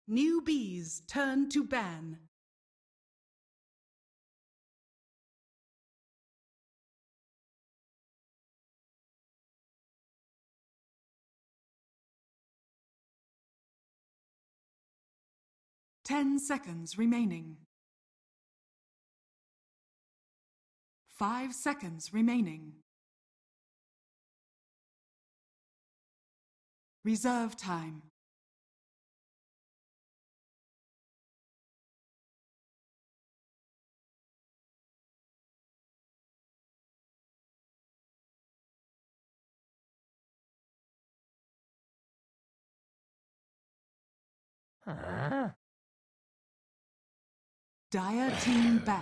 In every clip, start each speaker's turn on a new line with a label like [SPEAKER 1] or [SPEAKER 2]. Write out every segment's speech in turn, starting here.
[SPEAKER 1] Newbee's turn to ban. Ten seconds remaining. 5 seconds remaining. Reserve time. Dire team ban.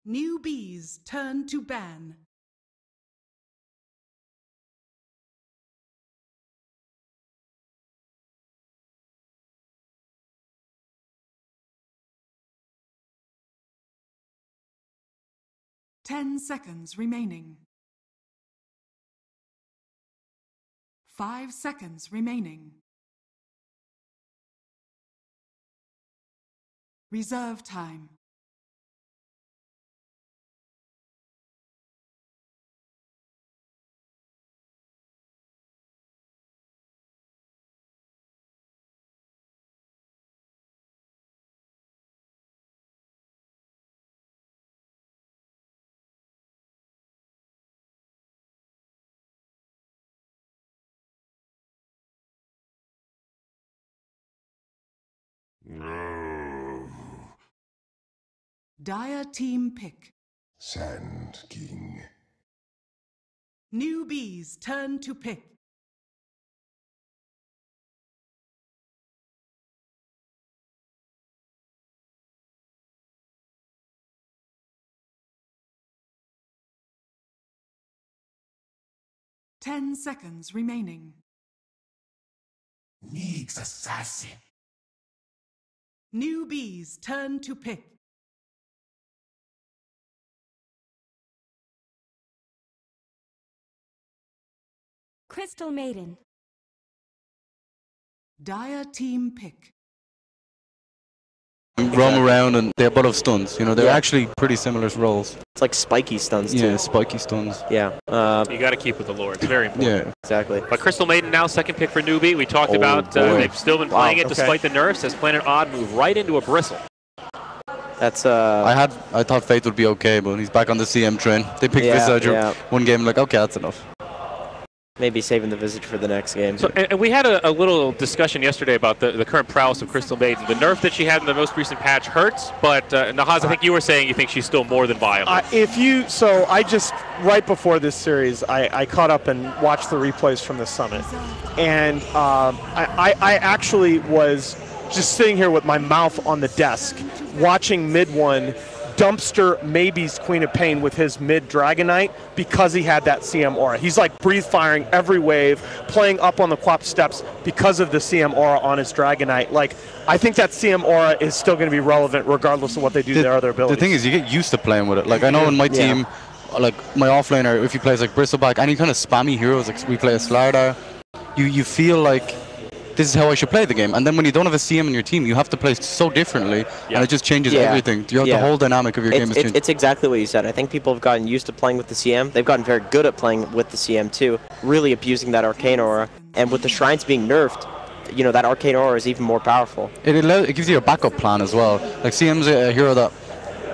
[SPEAKER 1] Newbee's turn to ban. Ten seconds remaining. 5 seconds remaining. Reserve time. Dire team pick.
[SPEAKER 2] Sand King.
[SPEAKER 1] Newbee's turn to pick. Ten seconds remaining.
[SPEAKER 2] Needs assassin.
[SPEAKER 1] Newbee's turn to pick.
[SPEAKER 3] Crystal Maiden.
[SPEAKER 1] Dire team pick.
[SPEAKER 4] Roam around and they're both stuns. You know, they're actually pretty similar roles.
[SPEAKER 5] It's like spiky stuns too.
[SPEAKER 4] Yeah, spiky stuns.
[SPEAKER 5] Yeah.
[SPEAKER 6] You got to keep with the lore. It's very important.
[SPEAKER 4] Yeah,
[SPEAKER 5] exactly.
[SPEAKER 6] But Crystal Maiden now second pick for Newbee. We talked about they've still been playing it despite the nerfs. As Planet Odd move right into a bristle.
[SPEAKER 5] That's
[SPEAKER 4] I thought Faith would be okay, but he's back on the CM train. They picked Visage one game, like, okay, that's enough.
[SPEAKER 5] Maybe saving the Visage for the next game.
[SPEAKER 6] So, and we had a little discussion yesterday about the current prowess of Crystal Maiden. The nerf that she had in the most recent patch hurts, but Nahaz, I think you were saying you think she's still more than viable.
[SPEAKER 7] So I just, right before this series, I caught up and watched the replays from the summit. And I actually was just sitting here with my mouth on the desk, watching mid one dumpster Maybe's Queen of Pain with his mid Dragonite because he had that CM aura. He's like breathe firing every wave, playing up on the Quap steps because of the CM aura on his Dragonite. Like, I think that CM aura is still going to be relevant regardless of what they do to their other abilities.
[SPEAKER 4] The thing is, you get used to playing with it. Like, I know in my team, like my offlaner, if he plays like Bristleback, any kind of spammy heroes, like we play a Slardar, you feel like this is how I should play the game. And then when you don't have a CM in your team, you have to play so differently, and it just changes everything. The whole dynamic of your game is changed.
[SPEAKER 5] It's exactly what you said. I think people have gotten used to playing with the CM. They've gotten very good at playing with the CM too, really abusing that Arcane Aura. And with the Shrines being nerfed, you know, that Arcane Aura is even more powerful.
[SPEAKER 4] It gives you a backup plan as well. Like, CM's a hero that,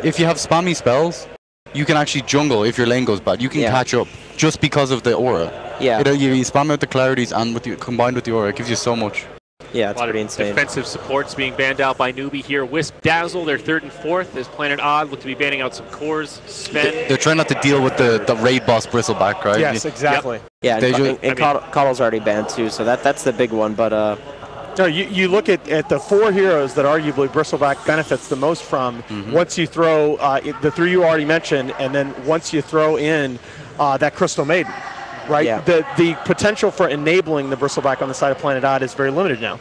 [SPEAKER 4] if you have spammy spells, you can actually jungle if your lane goes bad. You can catch up just because of the aura.
[SPEAKER 5] Yeah.
[SPEAKER 4] You spam out the clarities and combined with the aura, it gives you so much.
[SPEAKER 5] Yeah, it's pretty insane.
[SPEAKER 6] Defensive supports being banned out by Newbee here. Wisp, Dazzle, they're third and fourth. As Planet Odd look to be banning out some cores. Sven.
[SPEAKER 4] They're trying not to deal with the raid boss Bristleback, right?
[SPEAKER 7] Yes, exactly.
[SPEAKER 5] Yeah, and Coddle's already banned too, so that's the big one. But
[SPEAKER 7] no, you look at the four heroes that arguably Bristleback benefits the most from once you throw the three you already mentioned, and then once you throw in that Crystal Maiden. Right, the potential for enabling the Bristleback on the side of Planet Odd is very limited now.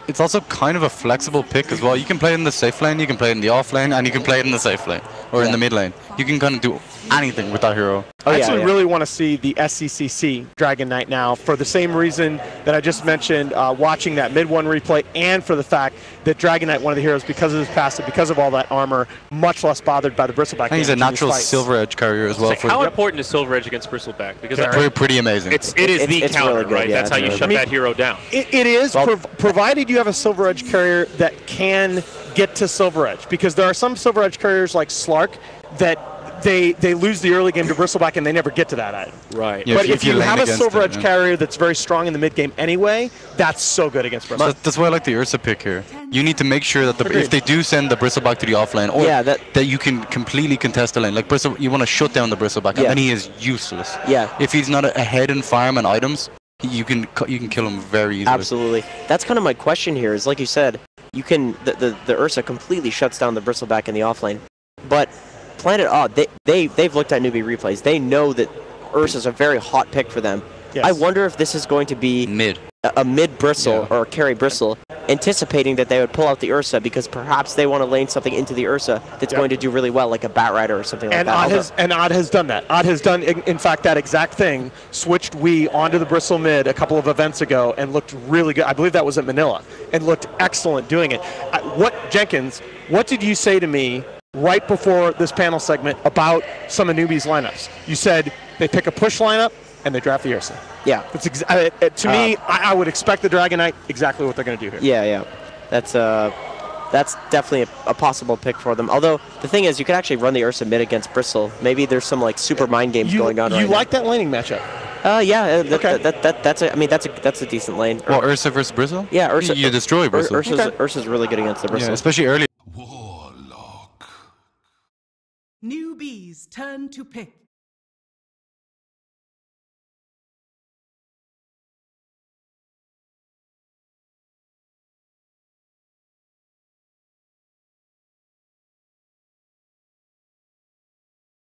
[SPEAKER 4] It's also kind of a flexible pick as well. You can play it in the safe lane, you can play it in the off lane, and you can play it in the safe lane or in the mid lane. you can kind of do anything with that hero.
[SPEAKER 7] I actually really want to see the SCCC Dragon Knight now for the same reason that I just mentioned, watching that mid-1 replay, and for the fact that Dragon Knight, one of the heroes, because of his passive, because of all that armor, much less bothered by the Bristleback.
[SPEAKER 4] And he's a natural Silver Edge carrier as well.
[SPEAKER 6] How important is Silver Edge against Bristleback? Because
[SPEAKER 4] pretty amazing.
[SPEAKER 6] It is the counter,
[SPEAKER 5] really good,
[SPEAKER 6] right?
[SPEAKER 5] yeah,
[SPEAKER 6] That's how you shut that hero down.
[SPEAKER 7] It is, provided you have a Silver Edge carrier that can get to Silver Edge, because there are some Silver Edge carriers like Slark that they lose the early game to Bristleback and they never get to that item.
[SPEAKER 6] Right.
[SPEAKER 4] Yeah,
[SPEAKER 7] but if you have a Silver Edge
[SPEAKER 4] it,
[SPEAKER 7] carrier that's very strong in the mid game anyway, that's so good against Bristleback.
[SPEAKER 4] That's why I like the Ursa pick here. You need to make sure that if they do send the Bristleback to the offlane, or that you can completely contest the lane. Like you want to shut down the Bristleback, and then he is useless.
[SPEAKER 5] Yeah.
[SPEAKER 4] If he's not ahead in farm and items, you can kill him very easily.
[SPEAKER 5] Absolutely. That's kind of my question here. Is like you said, you can the Ursa completely shuts down the Bristleback in the offlane, but Planet Odd, they've looked at Newbee replays. They know that Ursa's a very hot pick for them. Yes. I wonder if this is going to be a mid Bristle or a carry Bristle, anticipating that they would pull out the Ursa because perhaps they want to lane something into the Ursa that's going to do really well, like a Bat Rider or something like that.
[SPEAKER 7] And Odd has done that. Odd has done, in fact, that exact thing, switched Wii onto the Bristle mid a couple of events ago and looked really good. I believe that was at Manila, and looked excellent doing it. Jenkins, what did you say to me right before this panel segment about some of Newbee's lineups? You said they pick a push lineup and they draft the Ursa.
[SPEAKER 5] Yeah.
[SPEAKER 7] That's to me, I would expect the Dragon Knight exactly what they're going to do here.
[SPEAKER 5] Yeah. That's definitely a possible pick for them. Although the thing is, you could actually run the Ursa mid against Bristle. Maybe there's some like super mind games going on.
[SPEAKER 7] You like that laning matchup?
[SPEAKER 5] Yeah.
[SPEAKER 7] Okay.
[SPEAKER 5] That's a decent lane.
[SPEAKER 4] Well, Ursa versus Bristle?
[SPEAKER 5] Yeah, Ursa.
[SPEAKER 4] You destroy Bristle.
[SPEAKER 5] Ursa's really good against the Bristle.
[SPEAKER 4] Yeah, especially early.
[SPEAKER 2] Warlock.
[SPEAKER 1] Newbee's turn to pick.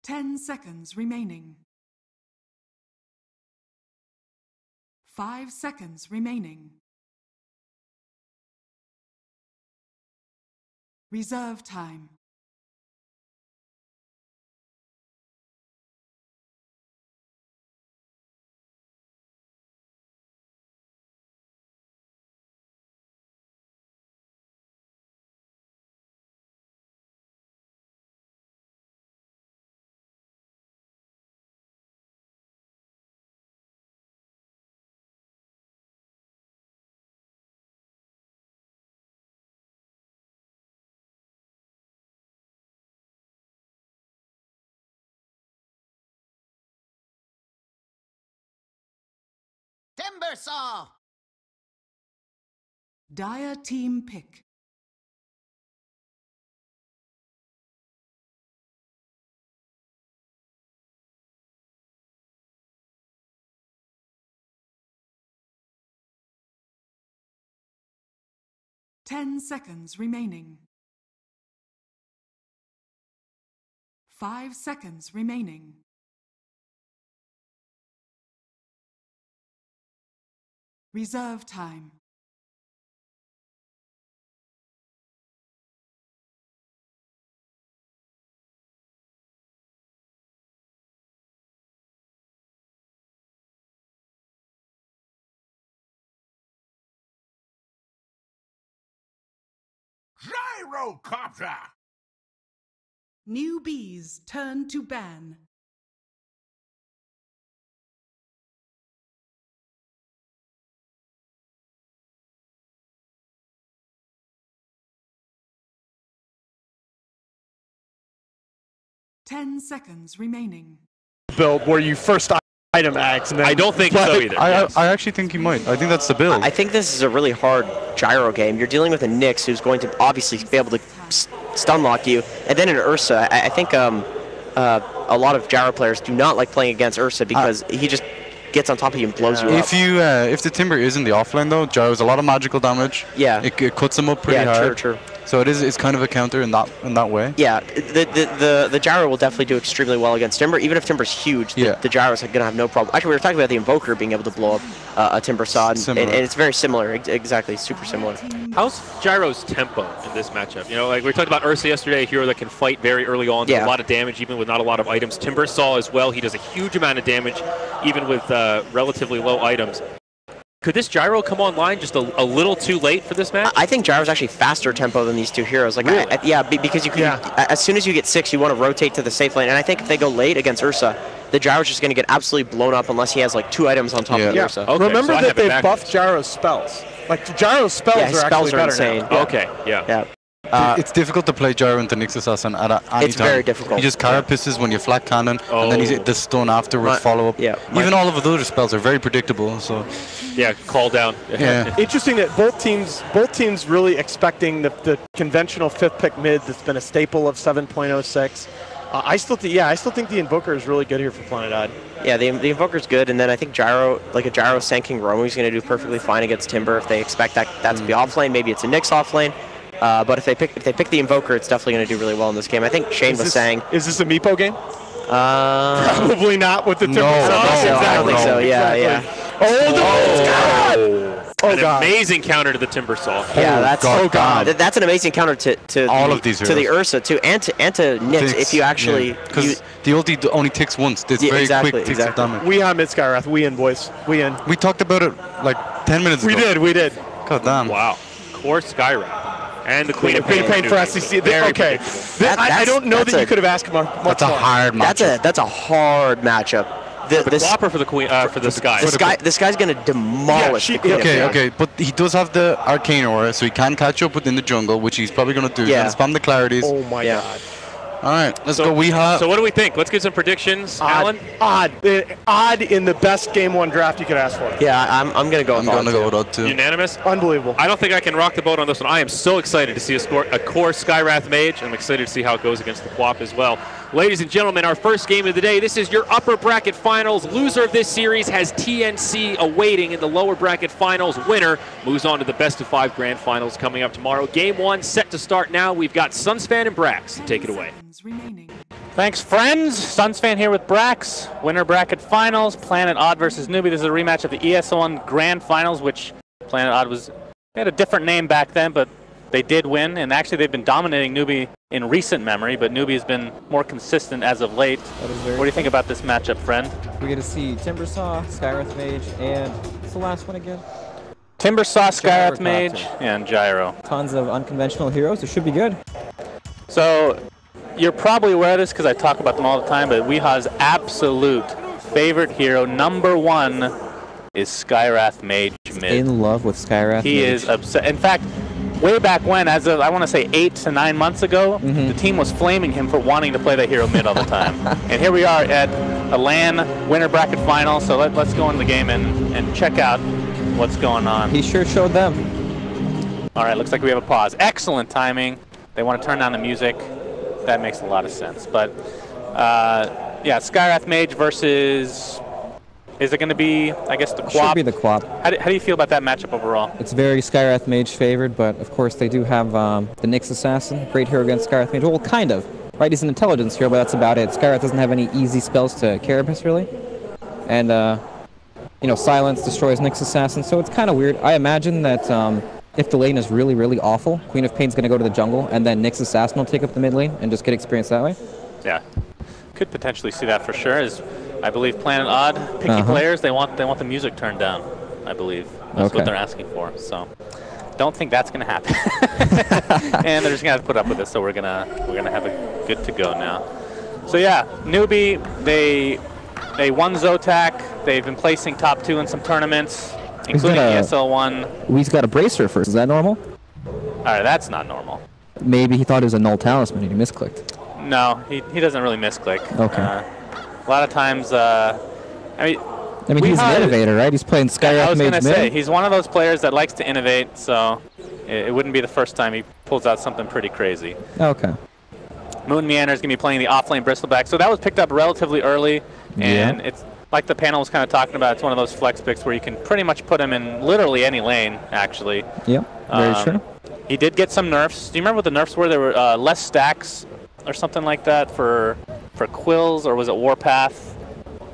[SPEAKER 1] Ten seconds remaining. 5 seconds remaining. Reserve time.
[SPEAKER 8] Timber saw!
[SPEAKER 1] Dire team pick. Ten seconds remaining. 5 seconds remaining. Reserve time.
[SPEAKER 2] Gyrocopter!
[SPEAKER 1] Newbee's turn to ban. Ten seconds remaining.
[SPEAKER 7] Build where you first item axe. And then
[SPEAKER 6] I don't think so either.
[SPEAKER 4] I actually think he might. I think that's the build.
[SPEAKER 5] I think this is a really hard gyro game. You're dealing with a Nyx who's going to obviously be able to stun lock you, and then an Ursa. I think a lot of gyro players do not like playing against Ursa because he just gets on top of you and blows you up.
[SPEAKER 4] If the Timber is in the offlane though, gyro is a lot of magical damage.
[SPEAKER 5] Yeah.
[SPEAKER 4] It cuts him up pretty hard.
[SPEAKER 5] True.
[SPEAKER 4] So it's kind of a counter in that way.
[SPEAKER 5] Yeah, the gyro will definitely do extremely well against Timber. Even if Timber's huge, the gyro's going to have no problem. Actually, we were talking about the Invoker being able to blow up a Timber Saw, and it's very similar. Exactly, super similar.
[SPEAKER 6] How's Gyro's tempo in this matchup? You know, like we talked about Ursa yesterday, a hero that can fight very early on, does a lot of damage even with not a lot of items. Timber Saw as well, he does a huge amount of damage even with relatively low items. Could this Gyro come online just a little too late for this match?
[SPEAKER 5] I think Gyro's actually faster tempo than these two heroes. Like,
[SPEAKER 6] really?
[SPEAKER 5] Because you can, as soon as you get 6, you want to rotate to the safe lane. And I think if they go late against Ursa, the Gyro's just going to get absolutely blown up unless he has like 2 items on top of the Ursa.
[SPEAKER 6] Okay,
[SPEAKER 7] remember that they buffed Gyro's spells. Like, Gyro's spells are actually better
[SPEAKER 5] insane.
[SPEAKER 7] now.
[SPEAKER 6] Okay,
[SPEAKER 4] it's difficult to play Gyro into Nyx Assassin at any time.
[SPEAKER 5] It's very difficult.
[SPEAKER 4] He just carapaces when you flat cannon, and then he's the stun afterwards follow up. Even all of the other spells are very predictable. So
[SPEAKER 6] call down.
[SPEAKER 7] Interesting that both teams really expecting the conventional 5th pick mid that's been a staple of 7.06. I still think the Invoker is really good here for Planet Odd.
[SPEAKER 5] Yeah, the Invoker's good, and then I think Gyro, like a Gyro Sanking Romu, is going to do perfectly fine against Timber if they expect that to be off lane. Maybe it's a Nyx off lane. But if they pick the Invoker, it's definitely going to do really well in this game. I think Shane was saying...
[SPEAKER 7] Is this a Meepo game? Probably not with the Timber Saw.
[SPEAKER 5] Exactly. So, yeah.
[SPEAKER 6] An amazing counter to the Timber Saw.
[SPEAKER 5] Yeah, that's an amazing counter to
[SPEAKER 4] all of these heroes.
[SPEAKER 5] To the Ursa too, and to Nyx if you actually
[SPEAKER 4] because the ulti only ticks once. It's very quick ticks of damage.
[SPEAKER 7] We on mid Skywrath. We in, boys. We in.
[SPEAKER 4] We talked about it like 10 minutes ago.
[SPEAKER 7] We did.
[SPEAKER 4] God damn.
[SPEAKER 6] Wow. Core Skywrath. And the Queen of Pain
[SPEAKER 7] for SEC. Okay. I don't know that you could have asked much more.
[SPEAKER 4] That's a hard matchup.
[SPEAKER 5] That's a hard matchup.
[SPEAKER 6] The Whopper for the Queen, for the Sky.
[SPEAKER 5] This guy's going to demolish the Queen of Pain.
[SPEAKER 4] Okay, but he does have the Arcane Aura, so he can catch up within the jungle, which he's probably going to do. He's going to spam the clarities.
[SPEAKER 7] Oh my god.
[SPEAKER 4] All right, let's go.
[SPEAKER 6] So what do we think? Let's get some predictions, Alan.
[SPEAKER 7] Odd in the best game 1 draft you could ask for.
[SPEAKER 5] Yeah, I'm going to go with
[SPEAKER 4] Odd too.
[SPEAKER 6] Unanimous?
[SPEAKER 7] Unbelievable.
[SPEAKER 6] I don't think I can rock the boat on this one. I am so excited to see a core Skywrath Mage. I'm excited to see how it goes against the Quap as well. Ladies and gentlemen, our first game of the day. This is your upper bracket finals. Loser of this series has TNC awaiting in the lower bracket finals. Winner moves on to the best of 5 grand finals coming up tomorrow. Game 1 set to start now. We've got Sunsfan and Brax. Take it away.
[SPEAKER 8] Thanks, friends. Sunsfan here with Brax. Winner bracket finals. Planet Odd versus Newbee. This is a rematch of the ESO1 Grand Finals, which Planet Odd they had a different name back then, but they did win. And actually, they've been dominating Newbee in recent memory, but Newbee's been more consistent as of late. What do you think about this matchup, friend?
[SPEAKER 9] We get to see Timber Saw, Skywrath Mage, and what's the last one again?
[SPEAKER 8] Timber Saw, Skywrath Mage, and Gyro.
[SPEAKER 9] Tons of unconventional heroes. It should be good.
[SPEAKER 8] So, you're probably aware of this because I talk about them all the time, but Weeha's absolute favorite hero, #1, is Skywrath Mage mid.
[SPEAKER 9] In love with Skywrath
[SPEAKER 8] He
[SPEAKER 9] Mage.
[SPEAKER 8] is obsessed. In fact, way back when, as of, I want to say 8 to 9 months ago, the team was flaming him for wanting to play that hero mid all the time. And here we are at a LAN winner bracket final, so let's go into the game and check out what's going on.
[SPEAKER 9] He sure showed them.
[SPEAKER 8] All right, looks like we have a pause. Excellent timing. They want to turn down the music. That makes a lot of sense. But, yeah, Skywrath Mage versus... Is it going to be, I guess, the Quap?
[SPEAKER 9] Should be the Quap.
[SPEAKER 8] How do you feel about that matchup overall?
[SPEAKER 9] It's very Skywrath Mage favored, but of course they do have the Nyx Assassin, great hero against Skywrath Mage. Well, kind of. Right, he's an intelligence hero, but that's about it. Skywrath doesn't have any easy spells to carapace, really. And, you know, Silence destroys Nyx Assassin, so it's kind of weird. I imagine that if the lane is really, really awful, Queen of Pain's going to go to the jungle, and then Nyx Assassin will take up the mid lane and just get experience that way.
[SPEAKER 8] Yeah, could potentially see that for sure. As I believe Planet Odd, picky players, they want the music turned down, I believe. That's what they're asking for, so don't think that's going to happen. And they're just going to have to put up with it, so we're gonna have a good to go now. So yeah, Newbee, they won Zotac. They've been placing top 2 in some tournaments, including ESL1.
[SPEAKER 9] He's got a bracer first. Is that normal?
[SPEAKER 8] All right, that's not normal.
[SPEAKER 9] Maybe he thought it was a null talisman and he misclicked.
[SPEAKER 8] No, he doesn't really misclick.
[SPEAKER 9] Okay.
[SPEAKER 8] A lot of times, I mean,
[SPEAKER 9] he's an innovator, right? He's playing Skywrath Mage.
[SPEAKER 8] I was going to say,
[SPEAKER 9] mid.
[SPEAKER 8] he's one of those players that likes to innovate, so it wouldn't be the first time he pulls out something pretty crazy.
[SPEAKER 9] Okay.
[SPEAKER 8] Moon Meander is going to be playing the offlane Bristleback, so that was picked up relatively early, and it's like the panel was kind of talking about, it's one of those flex picks where you can pretty much put him in literally any lane, actually.
[SPEAKER 9] Yep. Very true.
[SPEAKER 8] He did get some nerfs. Do you remember what the nerfs were? There were less stacks or something like that for quills, or was it Warpath?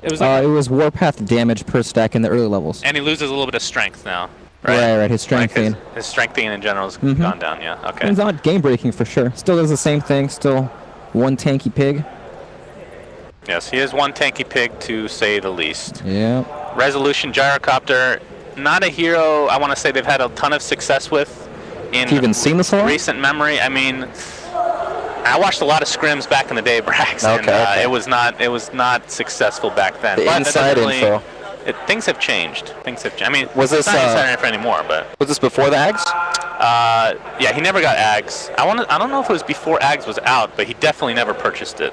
[SPEAKER 8] It was like
[SPEAKER 9] It was Warpath damage per stack in the early levels.
[SPEAKER 8] and he loses a little bit of strength now. Right,
[SPEAKER 9] Right. His strength
[SPEAKER 8] Like
[SPEAKER 9] gain.
[SPEAKER 8] his strength gain in general has gone down. Yeah. Okay.
[SPEAKER 9] It's not game breaking for sure. Still does the same thing. Still one tanky pig.
[SPEAKER 8] Yes, he is one tanky pig to say the least.
[SPEAKER 9] Yeah.
[SPEAKER 8] Resolution Gyrocopter, not a hero I want to say they've had a ton of success with in
[SPEAKER 9] Have you even seen this one?
[SPEAKER 8] recent memory. I mean, I watched a lot of scrims back in the day, Brax, and
[SPEAKER 9] Okay.
[SPEAKER 8] it was not successful back then.
[SPEAKER 9] The
[SPEAKER 8] But that
[SPEAKER 9] inside
[SPEAKER 8] doesn't really-
[SPEAKER 9] info.
[SPEAKER 8] Things have changed. Things have changed. I mean,
[SPEAKER 9] Was
[SPEAKER 8] it's
[SPEAKER 9] this,
[SPEAKER 8] not inside info anymore, but
[SPEAKER 9] Was this before the Ags?
[SPEAKER 8] yeah, he never got Ags. I don't know if it was before Ags was out, but he definitely never purchased it.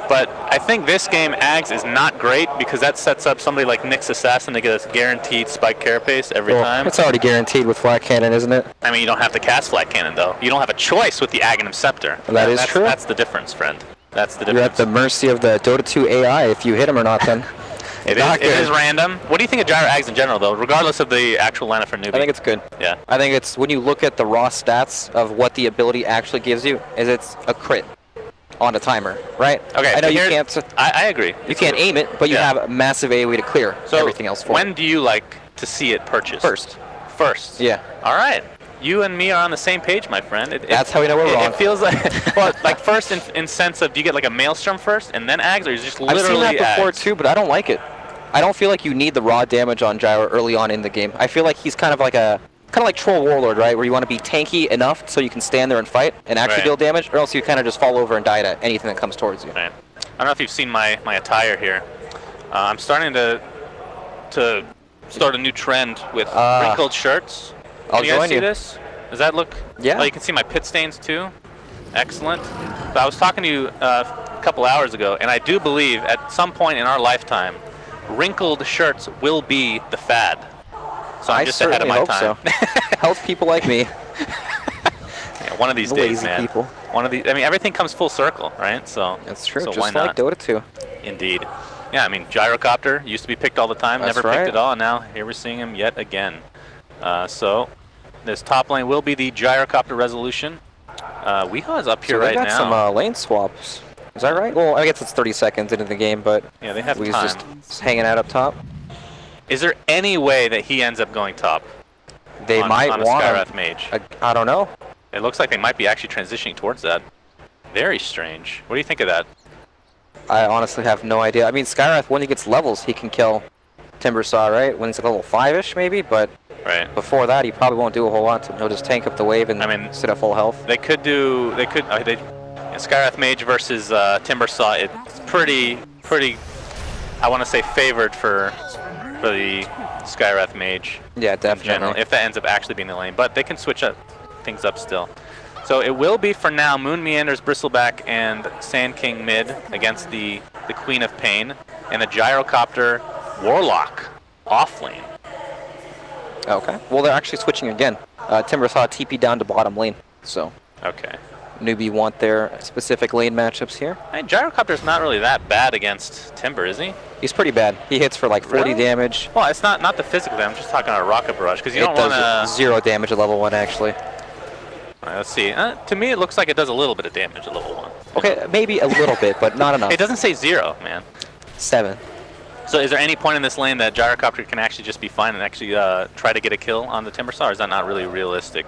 [SPEAKER 8] But I think this game, Ags, is not great because that sets up somebody like Nyx Assassin to get a guaranteed spike carapace every time.
[SPEAKER 9] It's already guaranteed with Flat Cannon, isn't it?
[SPEAKER 8] I mean, you don't have to cast Flat Cannon, though. You don't have a choice with the Aghanim Scepter.
[SPEAKER 9] That's true.
[SPEAKER 8] That's the difference, friend. That's the
[SPEAKER 9] You're
[SPEAKER 8] difference.
[SPEAKER 9] at the mercy of the Dota 2 AI if you hit him or not then.
[SPEAKER 8] It is random. What do you think of Gyro Ags in general, though, regardless of the actual lineup for Newbee?
[SPEAKER 9] I think it's good.
[SPEAKER 8] Yeah.
[SPEAKER 9] I think it's, when you look at the raw stats of what the ability actually gives you, is it's a crit on a timer, right?
[SPEAKER 8] Okay.
[SPEAKER 9] I know
[SPEAKER 8] so
[SPEAKER 9] you
[SPEAKER 8] here-
[SPEAKER 9] can't.
[SPEAKER 8] I agree.
[SPEAKER 9] You can't aim it, but you
[SPEAKER 8] Yeah.
[SPEAKER 9] have a massive AoE to clear everything else for.
[SPEAKER 8] When do you like to see it purchased? First.
[SPEAKER 9] Yeah.
[SPEAKER 8] All right. You and me are on the same page, my friend.
[SPEAKER 9] That's how we know we're wrong.
[SPEAKER 8] It feels like, well, like first in sense of, do you get like a Maelstrom first and then Ags, or is it just literally
[SPEAKER 9] I've seen that before
[SPEAKER 8] Ags?
[SPEAKER 9] too, but I don't like it. I don't feel like you need the raw damage on Gyro early on in the game. I feel like he's kind of like Troll Warlord, right? Where you want to be tanky enough so you can stand there and fight and actually
[SPEAKER 8] Right.
[SPEAKER 9] deal damage, or else you kind of just fall over and die to anything that comes towards you.
[SPEAKER 8] Right. I don't know if you've seen my attire here. I'm starting to start a new trend with wrinkled shirts.
[SPEAKER 9] I'll
[SPEAKER 8] Can you guys
[SPEAKER 9] join
[SPEAKER 8] see
[SPEAKER 9] you.
[SPEAKER 8] this? Does that look?
[SPEAKER 9] Yeah.
[SPEAKER 8] Oh, you can see my pit stains too. Excellent. But I was talking to you a couple hours ago, and I do believe at some point in our lifetime, wrinkled shirts will be the fad. So I'm
[SPEAKER 9] I
[SPEAKER 8] just ahead of my
[SPEAKER 9] hope
[SPEAKER 8] time.
[SPEAKER 9] so. Help people like me.
[SPEAKER 8] Yeah, one of these
[SPEAKER 9] The
[SPEAKER 8] days,
[SPEAKER 9] lazy
[SPEAKER 8] man.
[SPEAKER 9] people.
[SPEAKER 8] One of these. I mean, everything comes full circle, right? So
[SPEAKER 9] That's true.
[SPEAKER 8] So
[SPEAKER 9] Just
[SPEAKER 8] why
[SPEAKER 9] like
[SPEAKER 8] not?
[SPEAKER 9] Dota 2.
[SPEAKER 8] Indeed. Yeah, I mean, Gyrocopter used to be picked all the time,
[SPEAKER 9] That's
[SPEAKER 8] never
[SPEAKER 9] right.
[SPEAKER 8] picked at all, and now here we're seeing him yet again. So this top lane will be the Gyrocopter Resolution. Weehaw is up here
[SPEAKER 9] So they
[SPEAKER 8] right
[SPEAKER 9] got
[SPEAKER 8] now.
[SPEAKER 9] some lane swaps. Is that right? Well, I guess it's 30 seconds into the game, but
[SPEAKER 8] Yeah, they have
[SPEAKER 9] Wee's
[SPEAKER 8] time.
[SPEAKER 9] just hanging out up top.
[SPEAKER 8] Is there any way that he ends up going top?
[SPEAKER 9] They
[SPEAKER 8] on,
[SPEAKER 9] might
[SPEAKER 8] on a
[SPEAKER 9] want
[SPEAKER 8] Skyrath Mage.
[SPEAKER 9] I don't know.
[SPEAKER 8] It looks like they might be actually transitioning towards that. Very strange. What do you think of that?
[SPEAKER 9] I honestly have no idea. I mean, Skyrath, when he gets levels, he can kill Timbersaw, right? When he's like level 5-ish, maybe, but
[SPEAKER 8] Right.
[SPEAKER 9] before that, he probably won't do a whole lot. He'll just tank up the wave and
[SPEAKER 8] I mean,
[SPEAKER 9] sit at full health.
[SPEAKER 8] They could do. They could. Skyrath Mage versus Timbersaw. It's pretty. I want to say favored for the Skyrath Mage.
[SPEAKER 9] Yeah,
[SPEAKER 8] In general,
[SPEAKER 9] definitely.
[SPEAKER 8] if that ends up actually being the lane, but they can switch things up still. So it will be for now Moon Meanders, Bristleback, and Sand King mid against the Queen of Pain, and the Gyrocopter Warlock off lane.
[SPEAKER 9] Okay. Well, they're actually switching again. Timbersaw TP down to bottom lane, so
[SPEAKER 8] Okay.
[SPEAKER 9] Newbee want their specific lane matchups here.
[SPEAKER 8] I mean, Gyrocopter's not really that bad against Timber, is he?
[SPEAKER 9] He's pretty bad. He hits for like 40
[SPEAKER 8] Really?
[SPEAKER 9] damage.
[SPEAKER 8] Well, it's not the physical damage. I'm just talking about Rocket Barrage, because you
[SPEAKER 9] It
[SPEAKER 8] don't want
[SPEAKER 9] does
[SPEAKER 8] to.
[SPEAKER 9] 0 damage at level 1, actually.
[SPEAKER 8] Right, let's see. To me, it looks like it does a little bit of damage at level 1.
[SPEAKER 9] Okay, maybe a little bit, but not enough.
[SPEAKER 8] It doesn't say 0, man.
[SPEAKER 9] 7.
[SPEAKER 8] So is there any point in this lane that Gyrocopter can actually just be fine and actually try to get a kill on the Timbersaw, or is that not really realistic?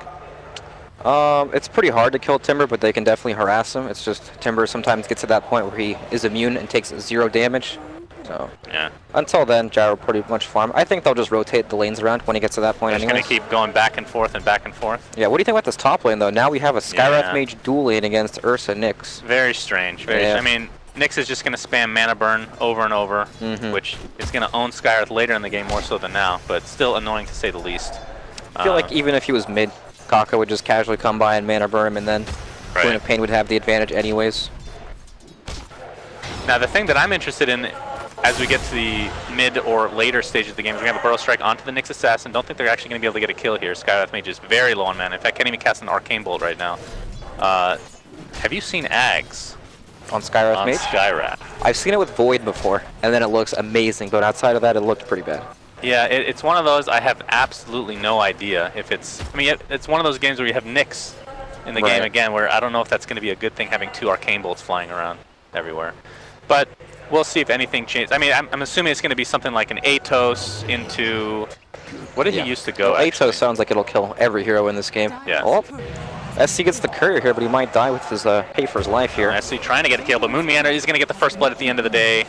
[SPEAKER 9] It's pretty hard to kill Timber, but they can definitely harass him. It's just Timber sometimes gets to that point where he is immune and takes 0 damage. So
[SPEAKER 8] Yeah.
[SPEAKER 9] until then, Gyro pretty much farm. I think they'll just rotate the lanes around when he gets to that point
[SPEAKER 8] They're just
[SPEAKER 9] anyway.
[SPEAKER 8] going to keep going back and forth and back and forth.
[SPEAKER 9] Yeah, what do you think about this top lane, though? Now we have a Skyrath
[SPEAKER 8] Yeah.
[SPEAKER 9] Mage dual lane against Ursa Nyx.
[SPEAKER 8] Very strange.
[SPEAKER 9] Yeah.
[SPEAKER 8] I mean, Nyx is just going to spam Mana Burn over and over, which is going to own Skyrath later in the game more so than now, but still annoying to say the least.
[SPEAKER 9] I feel like even if he was mid, Kaka would just casually come by and mana burn him, and then
[SPEAKER 8] Right.
[SPEAKER 9] Queen of Pain would have the advantage anyways.
[SPEAKER 8] Now, the thing that I'm interested in as we get to the mid or later stages of the game is we're going to have a Burrow Strike onto the Nyx Assassin. Don't think they're actually going to be able to get a kill here. Skyrath Mage is very low on mana. In fact, can't even cast an Arcane Bolt right now. Have you seen Ags
[SPEAKER 9] On Skyrath
[SPEAKER 8] on
[SPEAKER 9] Mage?
[SPEAKER 8] Skyrath?
[SPEAKER 9] I've seen it with Void before, and then it looks amazing, but outside of that, it looked pretty bad.
[SPEAKER 8] Yeah, it's one of those, I have absolutely no idea if it's... I mean, it's one of those games where you have Nyx in the game again, where I don't know if that's going to be a good thing having 2 arcane bolts flying around everywhere. But we'll see if anything changes. I mean, I'm assuming it's going to be something like an Atos into... What did he used to go,
[SPEAKER 9] Atos sounds like it'll kill every hero in this game.
[SPEAKER 8] Yeah.
[SPEAKER 9] Oh, SC gets the courier here, but he might die with his pay for his life here.
[SPEAKER 8] SC trying to get a kill, but Moon Meander is going to get the first blood at the end of the day.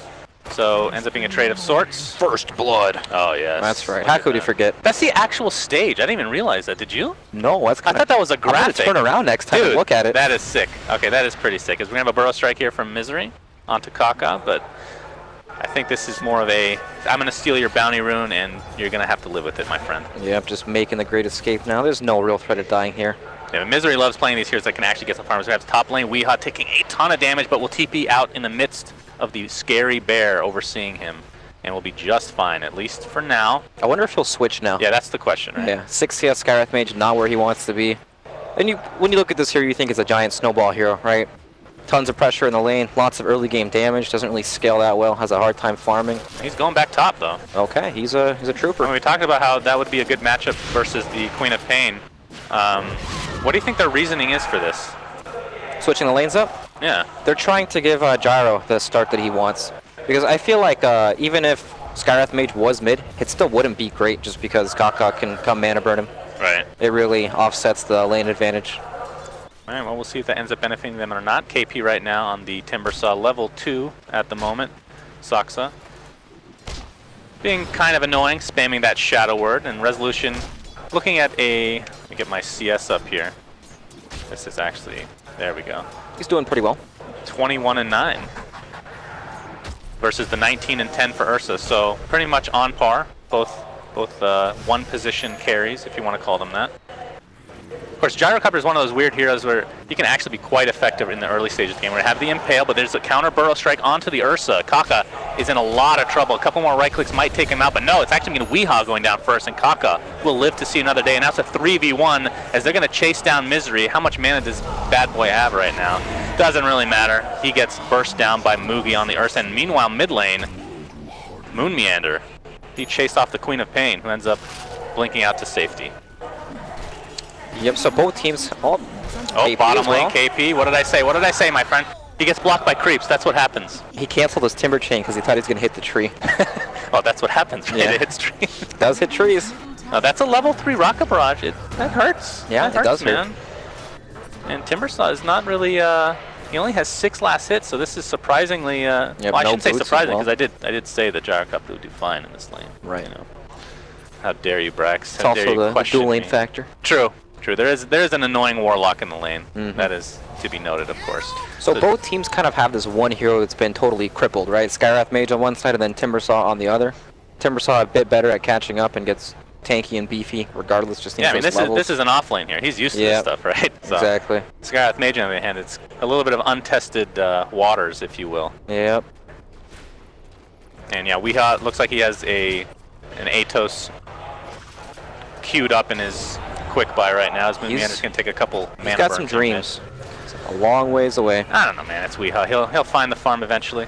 [SPEAKER 8] So ends up being a trade of sorts.
[SPEAKER 4] First blood.
[SPEAKER 8] Oh, yes.
[SPEAKER 9] That's right. How could you forget?
[SPEAKER 8] That's the actual stage. I didn't even realize that. Did you?
[SPEAKER 9] No, that's
[SPEAKER 8] I thought that was a graphic.
[SPEAKER 9] I'm going to turn around next time and look at it.
[SPEAKER 8] That is sick. Okay, that is pretty sick. Because we're going to have a Burrow Strike here from Misery onto Kaka, but I think this is more of a, I'm going to steal your bounty rune and you're going to have to live with it, my friend.
[SPEAKER 9] Yep, just making the great escape now. There's no real threat of dying here.
[SPEAKER 8] Yeah, Misery loves playing these heroes that can actually get some farmers. We have top lane, Weehaw taking a ton of damage, but will TP out in the midst of the scary bear overseeing him, and will be just fine, at least for now.
[SPEAKER 9] I wonder if he'll switch now.
[SPEAKER 8] Yeah, that's the question, right?
[SPEAKER 9] Yeah, 6 CS Skywrath Mage, not where he wants to be. And when you look at this hero, you think it's a giant snowball hero, right? Tons of pressure in the lane, lots of early game damage, doesn't really scale that well, has a hard time farming.
[SPEAKER 8] He's going back top, though.
[SPEAKER 9] Okay, he's a trooper.
[SPEAKER 8] When we talked about how that would be a good matchup versus the Queen of Pain, what do you think their reasoning is for this?
[SPEAKER 9] Switching the lanes up?
[SPEAKER 8] Yeah.
[SPEAKER 9] They're trying to give Gyro the start that he wants. Because I feel like even if Skywrath Mage was mid, it still wouldn't be great just because Kaka can come mana burn him.
[SPEAKER 8] Right.
[SPEAKER 9] It really offsets the lane advantage.
[SPEAKER 8] Alright, well, we'll see if that ends up benefiting them or not. KP right now on the Timbersaw level 2 at the moment. Saksa being kind of annoying, spamming that shadow word, and Resolution looking at a... Let me get my CS up here. This is actually... There we go.
[SPEAKER 9] He's doing pretty well.
[SPEAKER 8] 21-9 versus the 19-10 for Ursa, so pretty much on par. Both one position carries, if you want to call them that. Of course, Gyrocopter is one of those weird heroes where he can actually be quite effective in the early stages of the game. We're going to have the Impale, but there's a counter Burrow Strike onto the Ursa. Kaka is in a lot of trouble. A couple more right clicks might take him out, but no, it's actually going to Weehaw going down first, and Kaka will live to see another day. And now it's a 3v1 as they're going to chase down Misery. How much mana does Bad Boy have right now? Doesn't really matter. He gets burst down by Mugi on the Ursa, and meanwhile, mid lane, Moon Meander. He chased off the Queen of Pain, who ends up blinking out to safety.
[SPEAKER 9] Yep, so both teams... Oh,
[SPEAKER 8] bottom lane KP. What did I say? What did I say, my friend? He gets blocked by creeps. That's what happens.
[SPEAKER 9] He canceled his Timber Chain because he thought he was going to hit the tree.
[SPEAKER 8] Oh, that's what happens, right? Yeah. It hits trees.
[SPEAKER 9] It does hit trees.
[SPEAKER 8] Oh, that's a level 3 Rocket Barrage. That hurts.
[SPEAKER 9] Yeah,
[SPEAKER 8] that hurts,
[SPEAKER 9] it does
[SPEAKER 8] man.
[SPEAKER 9] hurt.
[SPEAKER 8] And Timbersaw is not really... he only has 6 last hits, so this is surprisingly...
[SPEAKER 9] Yep,
[SPEAKER 8] well, I
[SPEAKER 9] no
[SPEAKER 8] shouldn't say surprising,
[SPEAKER 9] well.
[SPEAKER 8] because I did say that Gyrocopter would do fine in this lane.
[SPEAKER 9] Right.
[SPEAKER 8] You know. How dare you, Brax?
[SPEAKER 9] It's
[SPEAKER 8] How dare
[SPEAKER 9] also
[SPEAKER 8] you
[SPEAKER 9] the dual lane
[SPEAKER 8] me.
[SPEAKER 9] factor.
[SPEAKER 8] True. There is an annoying Warlock in the lane. That is to be noted, of course.
[SPEAKER 9] So both teams kind of have this one hero that's been totally crippled, right? Skywrath Mage on one side and then Timbersaw on the other. Timbersaw a bit better at catching up and gets tanky and beefy regardless, just
[SPEAKER 8] yeah, I mean, this is an off lane here. He's used to this stuff, right? So,
[SPEAKER 9] exactly.
[SPEAKER 8] Skywrath Mage, on the other hand, it's a little bit of untested waters, if you will.
[SPEAKER 9] Yep.
[SPEAKER 8] And yeah, Weehaw looks like he has an Atos queued up in his quick buy right now. His Moon Meander's going to take a couple mana
[SPEAKER 9] He's got some dreams. A long ways away.
[SPEAKER 8] I don't know, man. It's Weehaw. He'll find the farm eventually.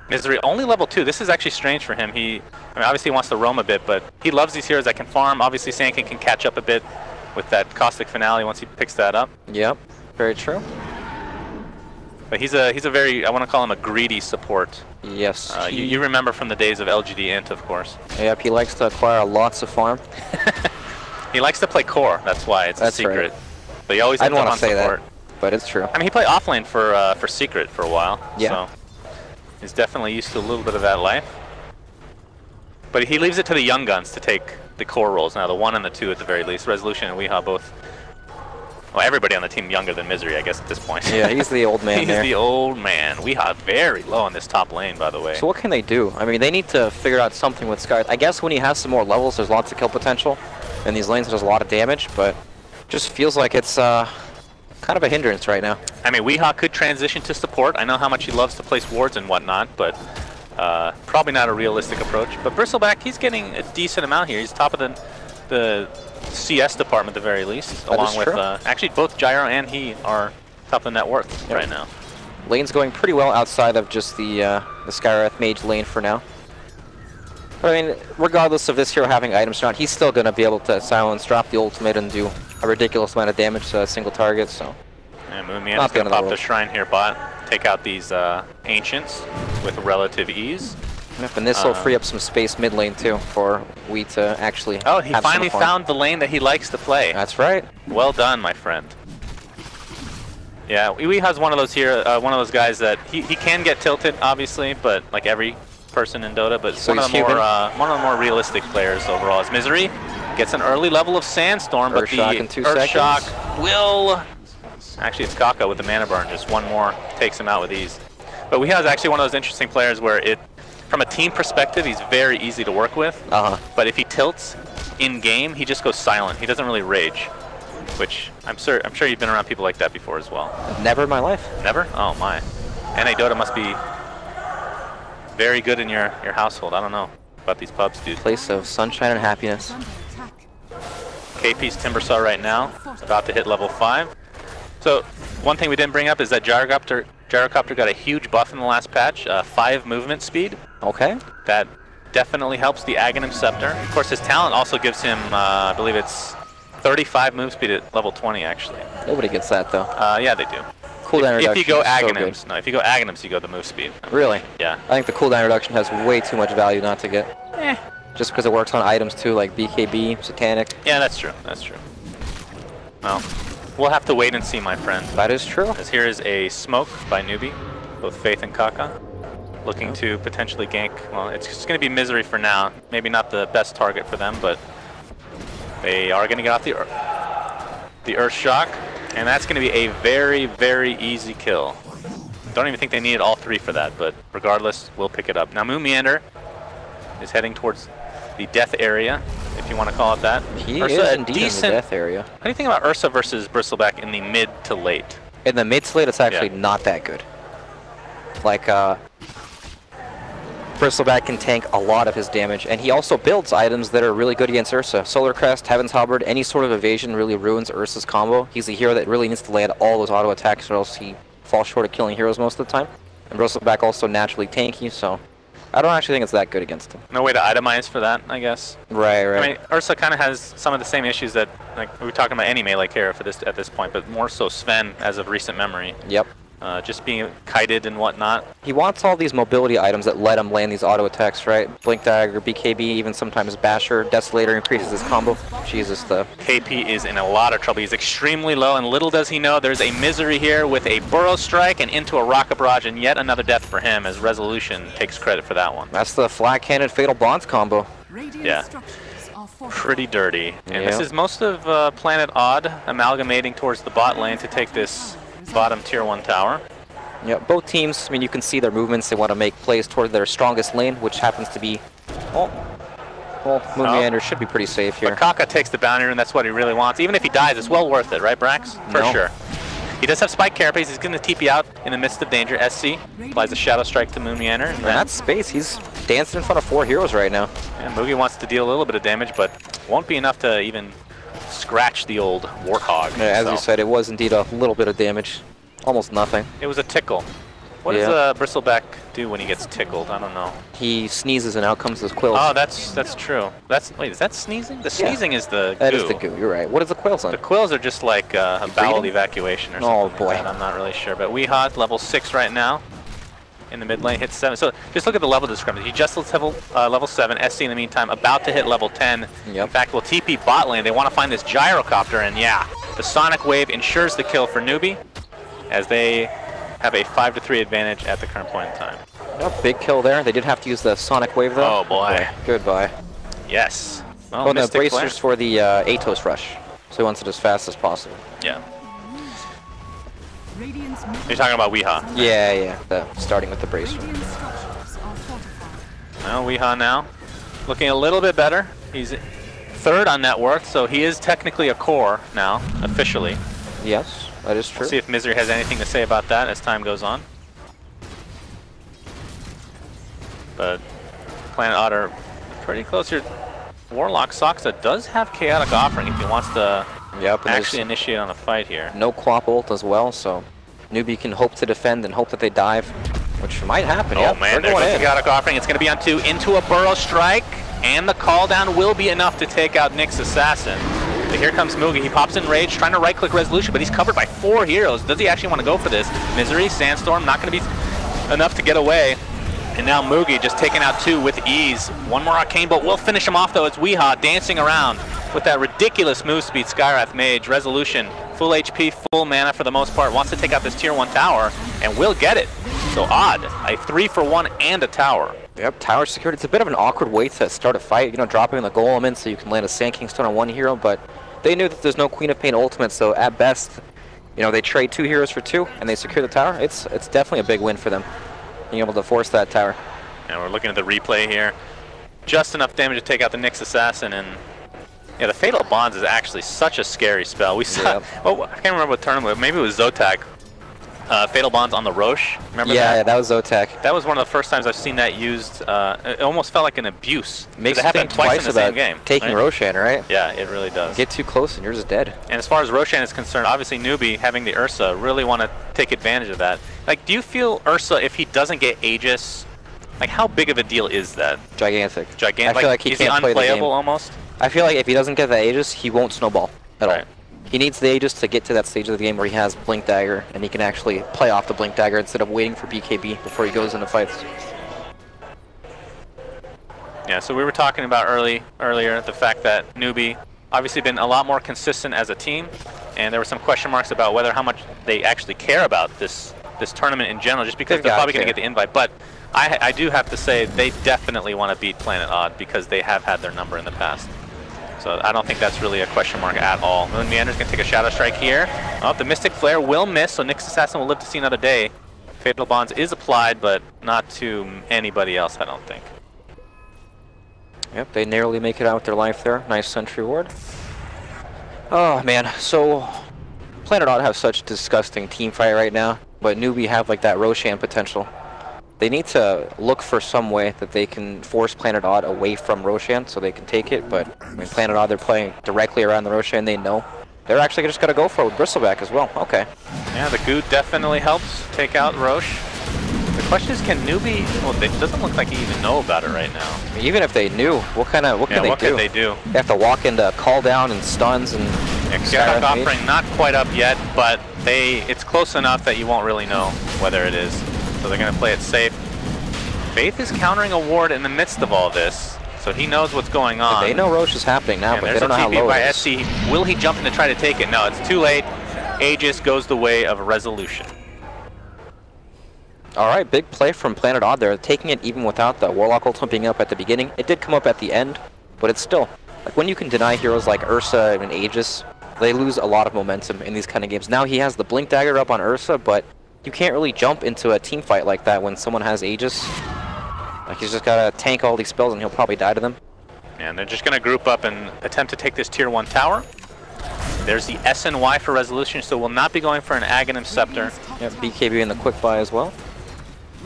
[SPEAKER 8] Misery only level 2. This is actually strange for him. I mean, obviously he wants to roam a bit, but he loves these heroes that can farm. Obviously, Sankin can catch up a bit with that Caustic Finale once he picks that up.
[SPEAKER 9] Yep, very true.
[SPEAKER 8] But he's a very, I want to call him a greedy support.
[SPEAKER 9] Yes.
[SPEAKER 8] You remember from the days of LGD Int, of course.
[SPEAKER 9] Yep, he likes to acquire lots of farm.
[SPEAKER 8] He likes to play core. That's why it's a secret.
[SPEAKER 9] Right.
[SPEAKER 8] But he always ends up on support.
[SPEAKER 9] That, but it's true.
[SPEAKER 8] I mean, he played offlane for Secret for a while.
[SPEAKER 9] Yeah.
[SPEAKER 8] So he's definitely used to a little bit of that life. But he leaves it to the young guns to take the core roles. Now, the 1 and the 2 at the very least. Resolution and Weehaw both. Well, everybody on the team younger than Misery, I guess, at this point.
[SPEAKER 9] Yeah, he's the old man.
[SPEAKER 8] He's the old man. Weehaw very low on this top lane, by the way.
[SPEAKER 9] So what can they do? I mean, they need to figure out something with Sky. I guess when he has some more levels, there's lots of kill potential. In these lanes, there's a lot of damage, but just feels like it's kind of a hindrance right now.
[SPEAKER 8] I mean, Weehaw could transition to support. I know how much he loves to place wards and whatnot, but probably not a realistic approach. But Bristleback, he's getting a decent amount here. He's top of the CS department at the very least, along with actually both Gyro and he are top of the net worth right now.
[SPEAKER 9] Lane's going pretty well outside of just the Skywrath Mage lane for now. I mean, regardless of this hero having items or not, he's still going to be able to silence, drop the ultimate, and do a ridiculous amount of damage to a single target, so...
[SPEAKER 8] And Moomian's going to pop the Shrine here bot, take out these Ancients with relative ease.
[SPEAKER 9] Yep, and this will free up some space mid lane, too, for we to actually
[SPEAKER 8] he finally found the lane that he likes to play.
[SPEAKER 9] That's right.
[SPEAKER 8] Well done, my friend. Yeah, Weeha's one of those here, one of those guys that he can get tilted, obviously, but like every person in Dota, but so one of the more realistic players overall. As Misery gets an early level of Sandstorm, but the Earth Shock will... Actually, it's Kaka with the Mana Burn. Just one more takes him out with ease. But Weeha is actually one of those interesting players where from a team perspective, he's very easy to work with. But if he tilts in game, he just goes silent. He doesn't really rage, which I'm sure you've been around people like that before as well.
[SPEAKER 9] Never in my life.
[SPEAKER 8] Never? Oh my. NA Dota must be very good in your household. I don't know about these pubs, dude.
[SPEAKER 9] Place of sunshine and happiness.
[SPEAKER 8] KP's Timbersaw right now, about to hit level 5. So one thing we didn't bring up is that Gyrocopter got a huge buff in the last patch, 5 movement speed.
[SPEAKER 9] Okay.
[SPEAKER 8] That definitely helps the Aghanim Scepter. Of course, his talent also gives him, I believe it's 35 move speed at level 20, actually.
[SPEAKER 9] Nobody gets that, though.
[SPEAKER 8] Yeah, they do.
[SPEAKER 9] Cooldown reduction.
[SPEAKER 8] If you go Aghanims.
[SPEAKER 9] So
[SPEAKER 8] no, if you go Aghanims, you go the move speed.
[SPEAKER 9] Really?
[SPEAKER 8] Yeah.
[SPEAKER 9] I think the cooldown reduction has way too much value not to get. Just because it works on items, too, like BKB, Satanic.
[SPEAKER 8] Yeah, that's true. That's true. Well, we'll have to wait and see, my friend.
[SPEAKER 9] That is true.
[SPEAKER 8] As here is a smoke by Newbee, both Faith and Kaka, looking to potentially gank. Well, it's just going to be Misery for now. Maybe not the best target for them, but they are going to get off the Earth Shock, and that's going to be a very, very easy kill. Don't even think they needed all 3 for that, but regardless, we'll pick it up. Now, Moomiander is heading towards the death area, if you want to call it that.
[SPEAKER 9] He
[SPEAKER 8] Ursa,
[SPEAKER 9] is indeed in the death area.
[SPEAKER 8] How do you think about Ursa versus Bristleback in the mid to late?
[SPEAKER 9] In the mid to late, it's actually not that good. Like, Bristleback can tank a lot of his damage, and he also builds items that are really good against Ursa. Solar Crest, Heaven's Halberd, any sort of evasion really ruins Ursa's combo. He's a hero that really needs to land all those auto attacks or else he falls short of killing heroes most of the time. And Bristleback also naturally tanky, so I don't actually think it's that good against him.
[SPEAKER 8] No way to itemize for that, I guess.
[SPEAKER 9] Right.
[SPEAKER 8] I mean, Ursa kind of has some of the same issues that, like, we were talking about any melee hero for this at this point, but more so Sven as of recent memory.
[SPEAKER 9] Yep.
[SPEAKER 8] Just being kited and whatnot.
[SPEAKER 9] He wants all these mobility items that let him land these auto attacks, right? Blink Dagger, BKB, even sometimes Basher. Desolator increases his combo. Jesus, the
[SPEAKER 8] KP is in a lot of trouble. He's extremely low, and little does he know there's a Misery here with a Burrow Strike and into a Rocket Barrage, and yet another death for him as Resolution takes credit for that one.
[SPEAKER 9] That's the Flat Cannon Fatal Bonds combo.
[SPEAKER 8] Yeah. Pretty dirty. And this is most of Planet Odd amalgamating towards the bot lane to take this bottom tier 1 tower.
[SPEAKER 9] Yeah, both teams, I mean, you can see their movements. They want to make plays toward their strongest lane, which happens to be... Moomiander should be pretty safe here.
[SPEAKER 8] But Kaka takes the bounty rune, that's what he really wants. Even if he dies, it's well worth it, right, Brax? For sure. He does have Spike Carapace. He's going to TP out in the midst of danger. SC applies a Shadow Strike to Moomiander.
[SPEAKER 9] And that space, he's dancing in front of 4 heroes right now.
[SPEAKER 8] Yeah, Moogie wants to deal a little bit of damage, but won't be enough to even scratch the old Warthog.
[SPEAKER 9] Yeah, as you said, it was indeed a little bit of damage. Almost nothing.
[SPEAKER 8] It was a tickle. What does Bristleback do when he gets tickled? I don't know.
[SPEAKER 9] He sneezes and out comes his quills.
[SPEAKER 8] Oh, that's true. Wait, is that sneezing? The sneezing is the goo.
[SPEAKER 9] That is the goo, you're right. What is the quills on?
[SPEAKER 8] The quills are just like a bowel evacuation or something.
[SPEAKER 9] Oh boy.
[SPEAKER 8] Like that. I'm not really sure. But Weeha, level 6 right now. In the mid lane, hits 7. So just look at the level discrepancy. He just hits level 7. SC in the meantime, about to hit level 10.
[SPEAKER 9] Yep.
[SPEAKER 8] In fact, will TP bot lane. They want to find this Gyrocopter, and yeah, the Sonic Wave ensures the kill for Newbee, as they have a 5-3 advantage at the current point in time.
[SPEAKER 9] Oh, big kill there. They did have to use the Sonic Wave though.
[SPEAKER 8] Oh boy.
[SPEAKER 9] Goodbye.
[SPEAKER 8] Yes. Well,
[SPEAKER 9] the bracers for the Atos rush. So he wants it as fast as possible.
[SPEAKER 8] Yeah. You're talking about Weeha?
[SPEAKER 9] Yeah. Starting with the bracer.
[SPEAKER 8] Well, Weeha now looking a little bit better. He's 3rd on net worth, so he is technically a core now, officially.
[SPEAKER 9] Yes, that is true.
[SPEAKER 8] We'll see if Misery has anything to say about that as time goes on. But Planet Odd are pretty close here. Warlock Soxa does have Chaotic Offering if he wants to actually initiate on a fight here.
[SPEAKER 9] No Quap ult as well, so Newbee can hope to defend and hope that they dive. Which might happen,
[SPEAKER 8] Oh man, there goes the chaotic offering. It's going to be on 2 into a burrow strike, and the call down will be enough to take out Nick's assassin. But here comes Mugi. He pops in rage, trying to right-click resolution, but he's covered by 4 heroes. Does he actually want to go for this? Misery, Sandstorm, not going to be enough to get away. And now Mugi just taking out 2 with ease. One more Arcane Bolt will finish him off though. It's Weehaw dancing around with that ridiculous move speed. Skywrath Mage, resolution, full HP, full mana for the most part. Wants to take out this tier 1 tower and will get it. So Odd, a 3-for-1 and a tower.
[SPEAKER 9] Yep, tower secured. It's a bit of an awkward way to start a fight, you know, dropping the Golem in so you can land a Sand King Stone on 1 hero, but they knew that there's no Queen of Pain ultimate, so at best, you know, they trade 2 heroes for 2 and they secure the tower. It's definitely a big win for them, being able to force that tower.
[SPEAKER 8] And we're looking at the replay here. Just enough damage to take out the Nyx Assassin, and yeah, the Fatal Bonds is actually such a scary spell. We saw, oh, I can't remember what tournament, maybe it was Zotac. Fatal Bonds on the Roche, remember that?
[SPEAKER 9] Yeah, that was Zotac.
[SPEAKER 8] That was one of the first times I've seen that used. It almost felt like an abuse.
[SPEAKER 9] Makes
[SPEAKER 8] it happened twice in the same game.
[SPEAKER 9] Taking
[SPEAKER 8] right?
[SPEAKER 9] Roshan, right?
[SPEAKER 8] Yeah, it really does.
[SPEAKER 9] Get too close and you're just dead.
[SPEAKER 8] And as far as Roshan is concerned, obviously Newbee having the Ursa really want to take advantage of that. Like, do you feel Ursa, if he doesn't get Aegis, like how big of a deal is that?
[SPEAKER 9] Gigantic.
[SPEAKER 8] Gigantic.
[SPEAKER 9] I feel like he can't play the game.
[SPEAKER 8] Is he unplayable almost?
[SPEAKER 9] I feel like if he doesn't get the Aegis, he won't snowball at all. He needs the Aegis to get to that stage of the game where he has Blink Dagger, and he can actually play off the Blink Dagger instead of waiting for BKB before he goes into fights.
[SPEAKER 8] Yeah, so we were talking about earlier the fact that Newbee obviously been a lot more consistent as a team, and there were some question marks about whether how much they actually care about this tournament in general, just because they're probably going to get the invite. But I do have to say they definitely want to beat Planet Odd because they have had their number in the past. So I don't think that's really a question mark at all. Moon Meander's going to take a Shadow Strike here. Oh, the Mystic Flare will miss, so Nyx Assassin will live to see another day. Fatal Bonds is applied, but not to anybody else, I don't think.
[SPEAKER 9] Yep, they narrowly make it out with their life there. Nice Sentry Ward. Oh, man. So Planet Odd have such disgusting team fight right now, but Newbee have like that Roshan potential. They need to look for some way that they can force Planet Odd away from Roshan so they can take it, but I mean, Planet Odd, they're playing directly around the Roshan, they know. They're actually just going to go for it with Bristleback as well. Okay.
[SPEAKER 8] Yeah, the Goo definitely helps take out Roche. The question is, can Newbee, well, it doesn't look like he even know about it right now.
[SPEAKER 9] Even if they knew, what can they do? They have to walk into call down and stuns and...
[SPEAKER 8] Chaotic Offering not quite up yet, but it's close enough that you won't really know whether it is. So they're going to play it safe. Faith is countering a ward in the midst of all this, so he knows what's going on.
[SPEAKER 9] They know Roche is happening now, but they don't know how low it is.
[SPEAKER 8] SC. Will he jump in to try to take it? No, it's too late. Aegis goes the way of resolution.
[SPEAKER 9] Alright, big play from Planet Odd there, taking it even without the Warlock ultimate being up at the beginning. It did come up at the end, but it's still, like when you can deny heroes like Ursa and Aegis, they lose a lot of momentum in these kind of games. Now he has the Blink Dagger up on Ursa, but you can't really jump into a team fight like that when someone has Aegis. Like, he's just gotta tank all these spells and he'll probably die to them.
[SPEAKER 8] And they're just gonna group up and attempt to take this tier 1 tower. There's the SNY for resolution, so we'll not be going for an Aghanim Scepter.
[SPEAKER 9] Yep, BKB in the quick buy as well.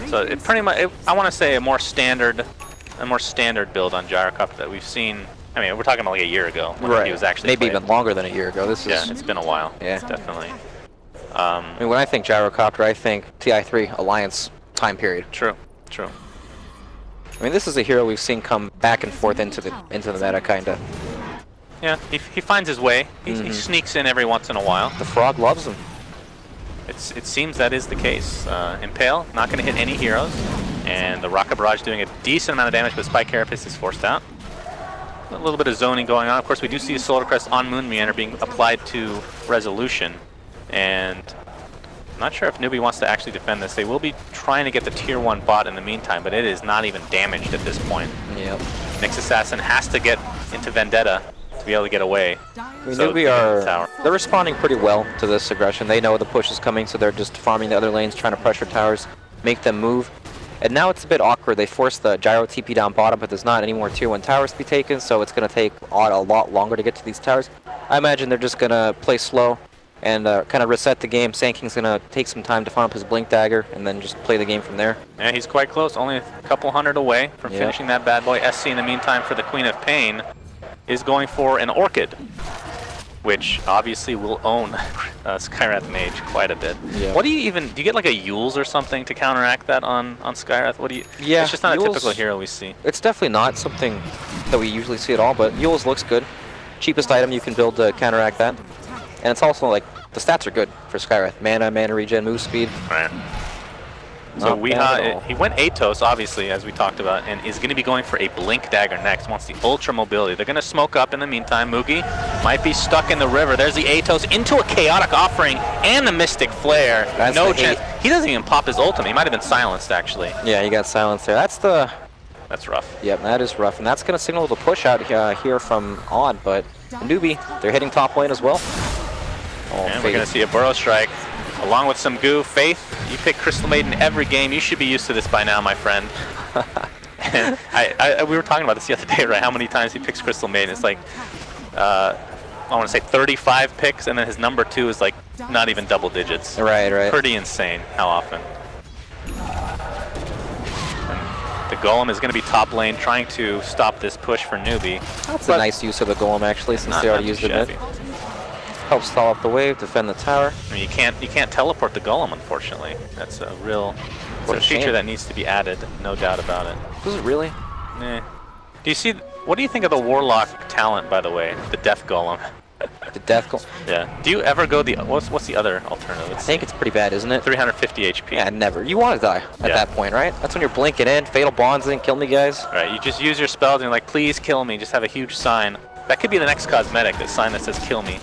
[SPEAKER 8] So it pretty much, I want to say a more standard build on Gyrocopter that we've seen. I mean, we're talking about like a year ago when he was actually
[SPEAKER 9] maybe
[SPEAKER 8] played.
[SPEAKER 9] Even longer than a year ago. This is
[SPEAKER 8] it's been a while.
[SPEAKER 9] Yeah,
[SPEAKER 8] definitely.
[SPEAKER 9] I mean, when I think Gyrocopter, I think TI3 Alliance time period.
[SPEAKER 8] True.
[SPEAKER 9] I mean, this is a hero we've seen come back and forth into the meta, kinda.
[SPEAKER 8] Yeah, he finds his way. He sneaks in every once in a while.
[SPEAKER 9] The Frog loves him.
[SPEAKER 8] It seems that is the case. Impale, not going to hit any heroes. And the Rocket Barrage doing a decent amount of damage, but Spike Carapace is forced out. A little bit of zoning going on. Of course, we do see a Solar Crest on Moon Meander being applied to Resolution. And I'm not sure if Newbee wants to actually defend this. They will be trying to get the tier 1 bot in the meantime, but it is not even damaged at this point.
[SPEAKER 9] Yep.
[SPEAKER 8] Nyx Assassin has to get into Vendetta to be able to get away.
[SPEAKER 9] I mean, they're responding pretty well to this aggression. They know the push is coming, so they're just farming the other lanes, trying to pressure towers, make them move. And now it's a bit awkward. They forced the Gyro TP down bottom, but there's not any more tier 1 towers to be taken, so it's going to take Odd a lot longer to get to these towers. I imagine they're just going to play slow and kind of reset the game. Sand King's going to take some time to farm up his Blink Dagger and then just play the game from there.
[SPEAKER 8] Yeah, he's quite close, only a couple hundred away from finishing that bad boy. SC in the meantime for the Queen of Pain is going for an Orchid. which obviously will own Skyrath Mage quite a bit.
[SPEAKER 10] Yeah.
[SPEAKER 8] What do you get like a Yules or something to counteract that on Skyrath? What do you?
[SPEAKER 10] Yeah,
[SPEAKER 8] it's just not
[SPEAKER 10] Yules,
[SPEAKER 8] a typical hero we see.
[SPEAKER 10] It's definitely not something that we usually see at all, but Yules looks good. Cheapest item you can build to counteract that. And it's also like, the stats are good for Skyrath. Mana regen, move speed.
[SPEAKER 8] Right. So he went Atos, obviously, as we talked about, and is going to be going for a Blink Dagger next. Wants the Ultra Mobility. They're going to smoke up in the meantime. Mugi might be stuck in the river. There's the Atos into a Chaotic Offering and the Mystic Flare. No chance. He doesn't even pop his ultimate. He might have been silenced, actually.
[SPEAKER 10] Yeah, he got silenced there.
[SPEAKER 8] That's rough.
[SPEAKER 10] Yep, that is rough. And that's going to signal the push out here from Odd, but Newbee, they're hitting top lane as well. Oh,
[SPEAKER 8] and we're going to see a Burrow Strike. Along with some goo. Faith, you pick Crystal Maiden every game. You should be used to this by now, my friend. And we were talking about this the other day, right? How many times he picks Crystal Maiden. It's like, I want to say 35 picks, and then his number 2 is like not even double digits.
[SPEAKER 10] Right.
[SPEAKER 8] Pretty insane how often. And the Golem is going to be top lane trying to stop this push for Newbee.
[SPEAKER 10] That's a nice use of the Golem, actually, since they already used it a bit. Helps stall up the wave, defend the tower.
[SPEAKER 8] I mean, you can't teleport the Golem, unfortunately. That's a real feature that needs to be added, no doubt about it.
[SPEAKER 10] Does it really?
[SPEAKER 8] Eh. What do you think of the Warlock talent, by the way? The Death Golem.
[SPEAKER 10] The Death Golem?
[SPEAKER 8] Yeah. Do you ever go what's the other alternative?
[SPEAKER 10] I think it's pretty bad, isn't it?
[SPEAKER 8] 350 HP.
[SPEAKER 10] Yeah, never. You want to die at that point, right? That's when you're blinking in, Fatal Bonds in, kill me, guys.
[SPEAKER 8] Right, you just use your spells and you're like, please kill me, just have a huge sign. That could be the next cosmetic, the sign that says kill me.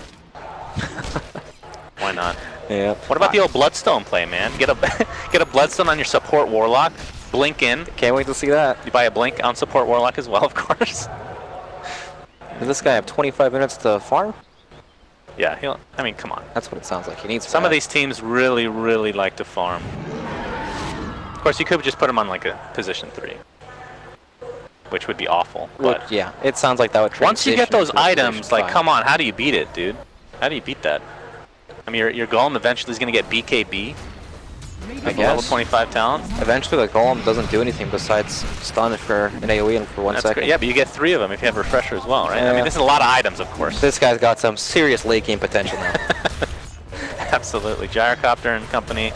[SPEAKER 8] Why not?
[SPEAKER 10] Yeah.
[SPEAKER 8] What about the old Bloodstone play, man? Get a Bloodstone on your support Warlock, blink in.
[SPEAKER 10] Can't wait to see that.
[SPEAKER 8] You buy a blink on support Warlock as well, of course.
[SPEAKER 10] Does this guy have 25 minutes to farm?
[SPEAKER 8] Yeah, I mean, come on.
[SPEAKER 10] That's what it sounds like. He needs
[SPEAKER 8] some of these teams really, really like to farm. Of course, you could just put him on like a position 3. Which would be awful. But
[SPEAKER 10] yeah, it sounds like that would
[SPEAKER 8] once you get those items, like, come on, how do you beat it, dude? How do you beat that? I mean, your Golem eventually is going to get BKB.
[SPEAKER 10] I guess.
[SPEAKER 8] Level 25 talent.
[SPEAKER 10] Eventually, the Golem doesn't do anything besides stun for an AoE and for 1 second.
[SPEAKER 8] Great. Yeah, but you get 3 of them if you have Refresher as well, right? Yeah. I mean, this is a lot of items, of course.
[SPEAKER 10] This guy's got some serious late game potential now.
[SPEAKER 8] Absolutely. Gyrocopter and company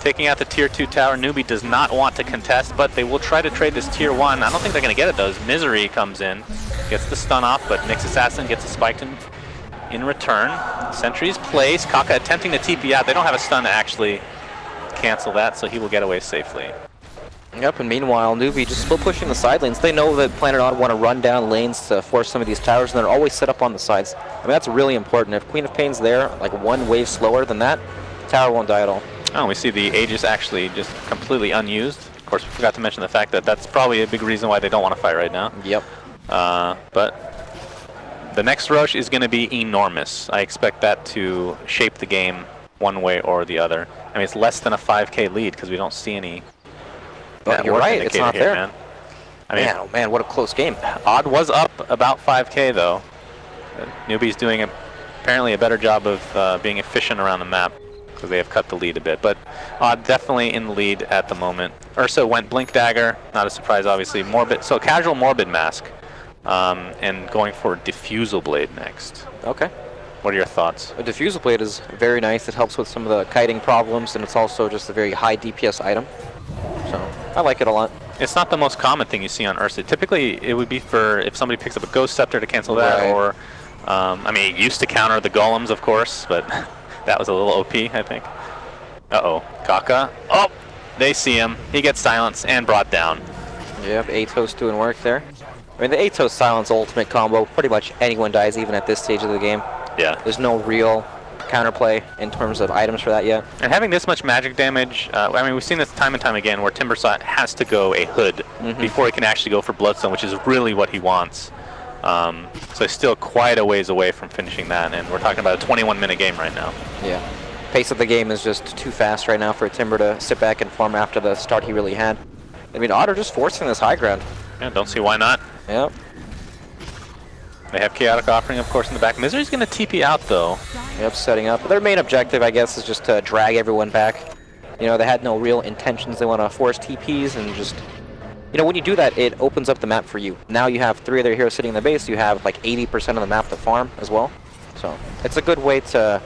[SPEAKER 8] taking out the tier 2 tower. Newbee does not want to contest, but they will try to trade this tier 1. I don't think they're going to get it, though. As Misery comes in, gets the stun off, but Nyx Assassin gets a spike in return. Sentry's placed. Kaka attempting to TP out. They don't have a stun to actually cancel that, so he will get away safely.
[SPEAKER 10] Yep, and meanwhile, Newbee just still pushing the side lanes. They know that Planet Odd want to run down lanes to force some of these towers, and they're always set up on the sides. I mean, that's really important. If Queen of Pain's there, like 1 wave slower than that, tower won't die at all.
[SPEAKER 8] Oh, we see the Aegis actually just completely unused. Of course, we forgot to mention the fact that that's probably a big reason why they don't want to fight right now.
[SPEAKER 10] Yep.
[SPEAKER 8] But the next rush is going to be enormous. I expect that to shape the game one way or the other. I mean, it's less than a 5k lead because we don't see any.
[SPEAKER 10] But you're right, it's not there.
[SPEAKER 8] Man. I mean,
[SPEAKER 10] oh man, what a close game.
[SPEAKER 8] Odd was up about 5k though. Newbee's doing apparently a better job of being efficient around the map, because they have cut the lead a bit. But Odd definitely in the lead at the moment. Ursa went Blink Dagger, not a surprise obviously. Morbid, so casual Morbid Mask, and going for Diffusal Blade next.
[SPEAKER 10] Okay.
[SPEAKER 8] What are your thoughts?
[SPEAKER 10] A Diffusal Blade is very nice. It helps with some of the kiting problems, and it's also just a very high DPS item. So I like it a lot.
[SPEAKER 8] It's not the most common thing you see on Ursa. Typically it would be for if somebody picks up a Ghost Scepter to cancel that, or I mean, it used to counter the Golems, of course, but that was a little OP, I think. Uh-oh. Kaka. Oh! They see him. He gets silenced and brought down.
[SPEAKER 10] Yep, Atos doing work there. I mean, the Atos silence ultimate combo, pretty much anyone dies even at this stage of the game.
[SPEAKER 8] Yeah.
[SPEAKER 10] There's no real counterplay in terms of items for that yet.
[SPEAKER 8] And having this much magic damage, I mean, we've seen this time and time again where Timbersaw has to go a hood before he can actually go for Bloodstone, which is really what he wants. So he's still quite a ways away from finishing that, and we're talking about a 21-minute game right now.
[SPEAKER 10] Yeah. Pace of the game is just too fast right now for Timber to sit back and farm after the start he really had. I mean, Odd are just forcing this high ground.
[SPEAKER 8] Yeah, don't see why not.
[SPEAKER 10] Yep.
[SPEAKER 8] They have Chaotic Offering, of course, in the back. Misery's going to TP out, though.
[SPEAKER 10] Yep, setting up. Their main objective, I guess, is just to drag everyone back. You know, they had no real intentions. They want to force TPs and just... You know, when you do that, it opens up the map for you. Now you have 3 of their heroes sitting in the base. You have like 80% of the map to farm as well. So it's a good way to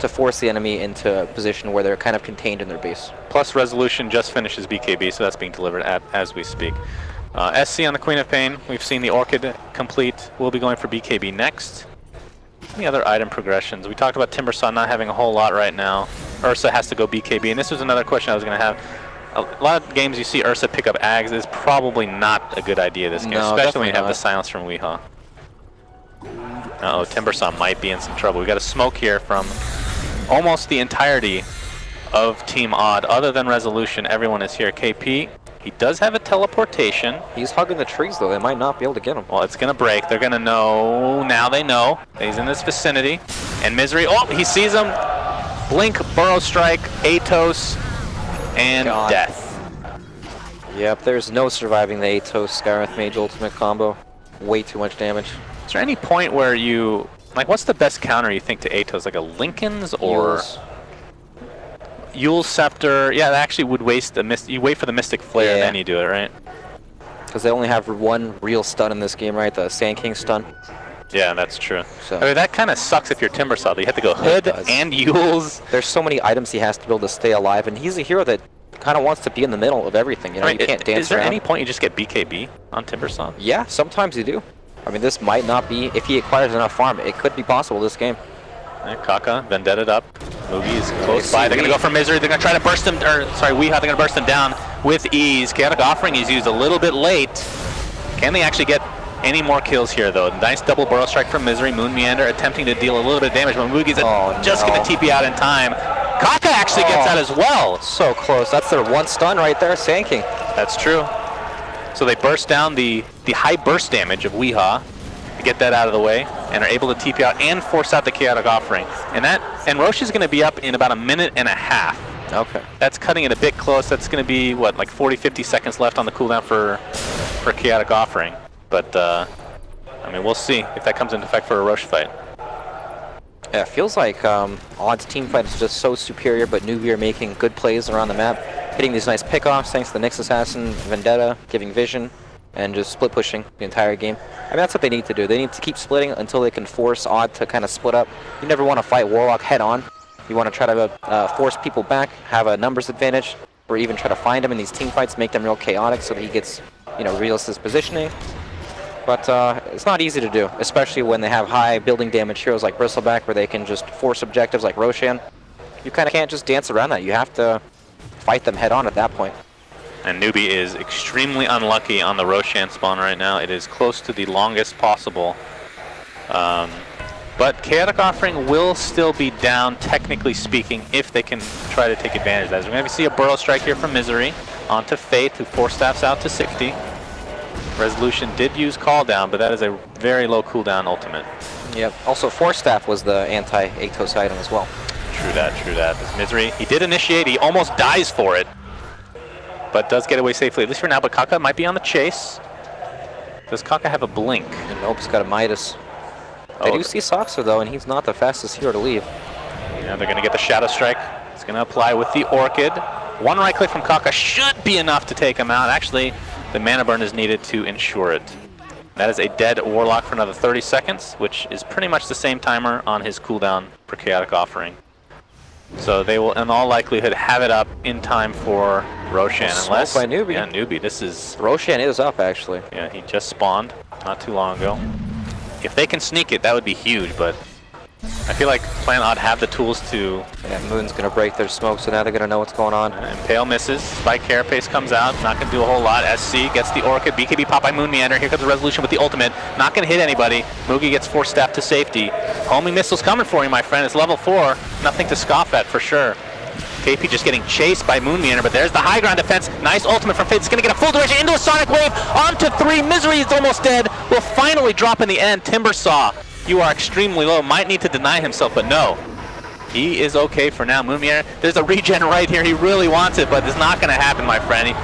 [SPEAKER 10] force the enemy into a position where they're kind of contained in their base.
[SPEAKER 8] Plus Resolution just finishes BKB, so that's being delivered as we speak. SC on the Queen of Pain. We've seen the Orchid complete. We'll be going for BKB next. Any other item progressions? We talked about Timbersaw not having a whole lot right now. Ursa has to go BKB, and this was another question I was going to have. A lot of games you see Ursa pick up Ags is probably not a good idea this game, especially when you have the silence from Weehaw. Uh-oh, Timbersaw might be in some trouble. We got a smoke here from almost the entirety of Team Odd. Other than Resolution, everyone is here. KP, he does have a teleportation.
[SPEAKER 10] He's hugging the trees, though. They might not be able to get him.
[SPEAKER 8] Well, it's going to break. They're going to know. Now they know. He's in this vicinity. And Misery, oh, he sees him. Blink, Burrow Strike, Atos, and death.
[SPEAKER 10] Yep, there's no surviving the Atos Skywrath Mage ultimate combo. Way too much damage.
[SPEAKER 8] Is there any point where you, like, what's the best counter you think to Atos? Like a Lincoln's or Yule's Scepter? Yeah, that actually would waste the you wait for the Mystic Flare and then you do it, right?
[SPEAKER 10] Because they only have one real stun in this game, right? The Sand King stun.
[SPEAKER 8] Yeah, that's true.
[SPEAKER 10] So
[SPEAKER 8] I mean, that kind of sucks if you're Timbersaw. You have to go Hood and Yule's.
[SPEAKER 10] There's so many items he has to be able to stay alive, and he's a hero that kind of wants to be in the middle of everything. You know, you can't dance around.
[SPEAKER 8] Is there any point you just get BKB on Timbersaw?
[SPEAKER 10] Yeah, sometimes you do. I mean, this might not be, if he acquires enough farm, it could be possible this game.
[SPEAKER 8] Kaka, Vendetta up. Newbee is close by. They're going to go for Misery. They're going to try to burst him, or sorry, Weehaw, they're going to burst him down with ease. Chaotic Offering is used a little bit late. Can they actually get any more kills here, though? Nice double Burrow Strike from Misery. Moon Meander attempting to deal a little bit of damage, but Mugi's just going to TP out in time. Kaka actually gets out as well.
[SPEAKER 10] So close. That's their one stun right there, Sand King.
[SPEAKER 8] That's true. So they burst down the high burst damage of Weehaw to get that out of the way, and are able to TP out and force out the Chaotic Offering. And Roche is going to be up in about a minute and a half.
[SPEAKER 10] Okay.
[SPEAKER 8] That's cutting it a bit close. That's going to be, what, like 40, 50 seconds left on the cooldown for Chaotic Offering. But, I mean, we'll see if that comes into effect for a Roche fight.
[SPEAKER 10] Yeah, it feels like Odd's team fight is just so superior, but Newbee are making good plays around the map, hitting these nice pickoffs thanks to the Nyx Assassin, Vendetta, giving vision, and just split pushing the entire game. I mean, that's what they need to do. They need to keep splitting until they can force Odd to kind of split up. You never want to fight Warlock head on. You want to try to force people back, have a numbers advantage, or even try to find him in these team fights, make them real chaotic so that he gets, you know, realistic positioning. But it's not easy to do, especially when they have high building damage heroes like Bristleback, where they can just force objectives like Roshan. You kind of can't just dance around that. You have to fight them head on at that point.
[SPEAKER 8] And Newbee is extremely unlucky on the Roshan spawn right now. It is close to the longest possible. But Chaotic Offering will still be down, technically speaking, if they can try to take advantage of that. We're going to see a Burrow Strike here from Misery onto Faith, who force staffs out to 60. Resolution did use Call Down, but that is a very low cooldown ultimate.
[SPEAKER 10] Yep. Also, Force Staff was the anti-Atos item as well.
[SPEAKER 8] True that, true that. This Misery, he did initiate, he almost dies for it, but does get away safely, at least for now. But Kaka might be on the chase. Does Kaka have a blink?
[SPEAKER 10] Nope, he's got a Midas. I do see Soxer, though, and he's not the fastest hero to leave.
[SPEAKER 8] Yeah, they're going to get the Shadow Strike. It's going to apply with the Orchid. One right click from Kaka should be enough to take him out. Actually, the mana burn is needed to ensure it. That is a dead Warlock for another 30 seconds, which is pretty much the same timer on his cooldown for Chaotic Offering. So they will, in all likelihood, have it up in time for Roshan, unless...
[SPEAKER 10] by Newbee.
[SPEAKER 8] Yeah, Newbee. This is...
[SPEAKER 10] Roshan is up, actually.
[SPEAKER 8] Yeah, he just spawned not too long ago. If they can sneak it, that would be huge, but I feel like Planet Odd have the tools to...
[SPEAKER 10] Yeah, Moon's going to break their smoke, so now they're going to know what's going on.
[SPEAKER 8] Impale misses. Spike Carapace comes out. Not going to do a whole lot. SC gets the Orchid. BKB pop by Moon Meander. Here comes the Resolution with the ultimate. Not going to hit anybody. Mugi gets Force Staff to safety. Homing Missile's coming for you, my friend. It's level 4. Nothing to scoff at, for sure. KP just getting chased by Moon Meander, but there's the high ground defense. Nice ultimate from Faith. It's going to get a full duration into a Sonic Wave. Onto 3. Misery is almost dead. Will finally drop in the end. Timbersaw, you are extremely low. Might need to deny himself, but no. He is okay for now. Moon Meander, there's a regen right here. He really wants it, but it's not going to happen, my friend.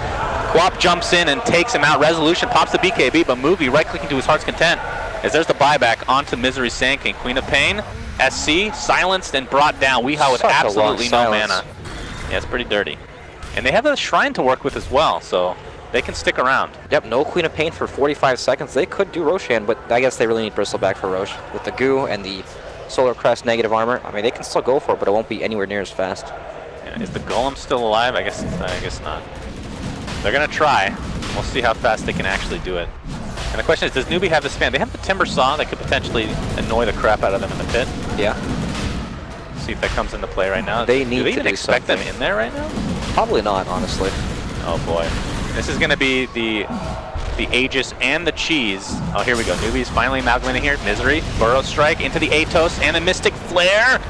[SPEAKER 8] Quap jumps in and takes him out. Resolution pops the BKB, but Mugi right-clicking to his heart's content. As there's the buyback onto Misery's Sand King. Queen of Pain, SC, silenced and brought down. Weehaw with absolutely no mana. Yeah, it's pretty dirty. And they have a shrine to work with as well, so they can stick around.
[SPEAKER 10] Yep, no Queen of Pain for 45 seconds. They could do Roshan, but I guess they really need Bristleback for Roche. With the goo and the Solar Crest, negative armor. I mean, they can still go for it, but it won't be anywhere near as fast.
[SPEAKER 8] Yeah, is the Golem still alive? I guess not. They're gonna try. We'll see how fast they can actually do it. And the question is, does Newbee have the span? They have the Timber Saw that could potentially annoy the crap out of them in the pit.
[SPEAKER 10] Yeah.
[SPEAKER 8] See if that comes into play right now.
[SPEAKER 10] They need
[SPEAKER 8] do they
[SPEAKER 10] to
[SPEAKER 8] even
[SPEAKER 10] do
[SPEAKER 8] expect
[SPEAKER 10] something.
[SPEAKER 8] them in there right now?
[SPEAKER 10] Probably not, honestly.
[SPEAKER 8] Oh boy. This is gonna be the Aegis and the Cheese. Oh, here we go. Newbee's finally amalgamating here. Misery, Burrow Strike into the Atos and the Mystic Flare.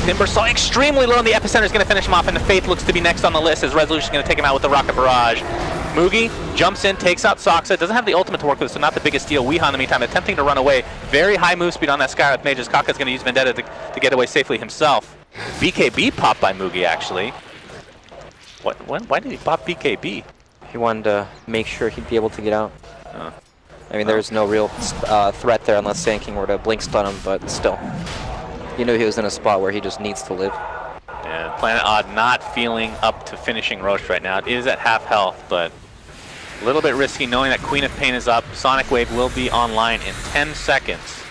[SPEAKER 8] Timber Saw extremely low, and the Epicenter is going to finish him off, and the Faith looks to be next on the list as Resolution is going to take him out with the Rocket Barrage. Mugi jumps in, takes out Soxa, doesn't have the ultimate to work with, so not the biggest deal. Weeha in the meantime attempting to run away. Very high move speed on that Skywrath Mage as Kaka's going to use Vendetta to get away safely himself. BKB popped by Mugi, actually. Why did he pop BKB?
[SPEAKER 10] He wanted to make sure he'd be able to get out.
[SPEAKER 8] Oh.
[SPEAKER 10] I mean, there's no real threat there unless Sand King were to blink stun him, but still. You knew he was in a spot where he just needs to live.
[SPEAKER 8] And Planet Odd not feeling up to finishing Roche right now. It is at half health, but a little bit risky knowing that Queen of Pain is up. Sonic Wave will be online in 10 seconds.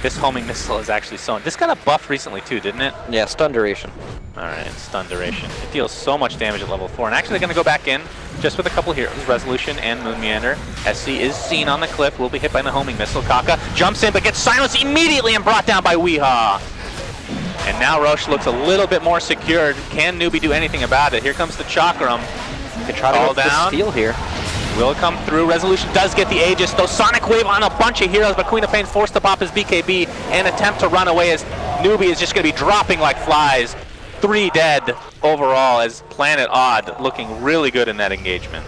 [SPEAKER 8] This homing missile is actually so... This got a buff recently too, didn't it?
[SPEAKER 10] Yeah, stun duration.
[SPEAKER 8] Alright, stun duration. It deals so much damage at level 4. And actually they're going to go back in just with a couple heroes. Resolution and Moon Meander. SC is seen on the cliff, will be hit by the homing missile. Kaka jumps in but gets silenced immediately and brought down by Weeha. And now Roche looks a little bit more secured. Can Newbee do anything about it? Here comes the Chakram.
[SPEAKER 10] They try to
[SPEAKER 8] All
[SPEAKER 10] get the steal here.
[SPEAKER 8] Will come through. Resolution does get the Aegis, though. Sonic Wave on a bunch of heroes, but Queen of Pain forced to pop his BKB and attempt to run away as Newbee is just going to be dropping like flies. 3 dead overall as Planet Odd looking really good in that engagement.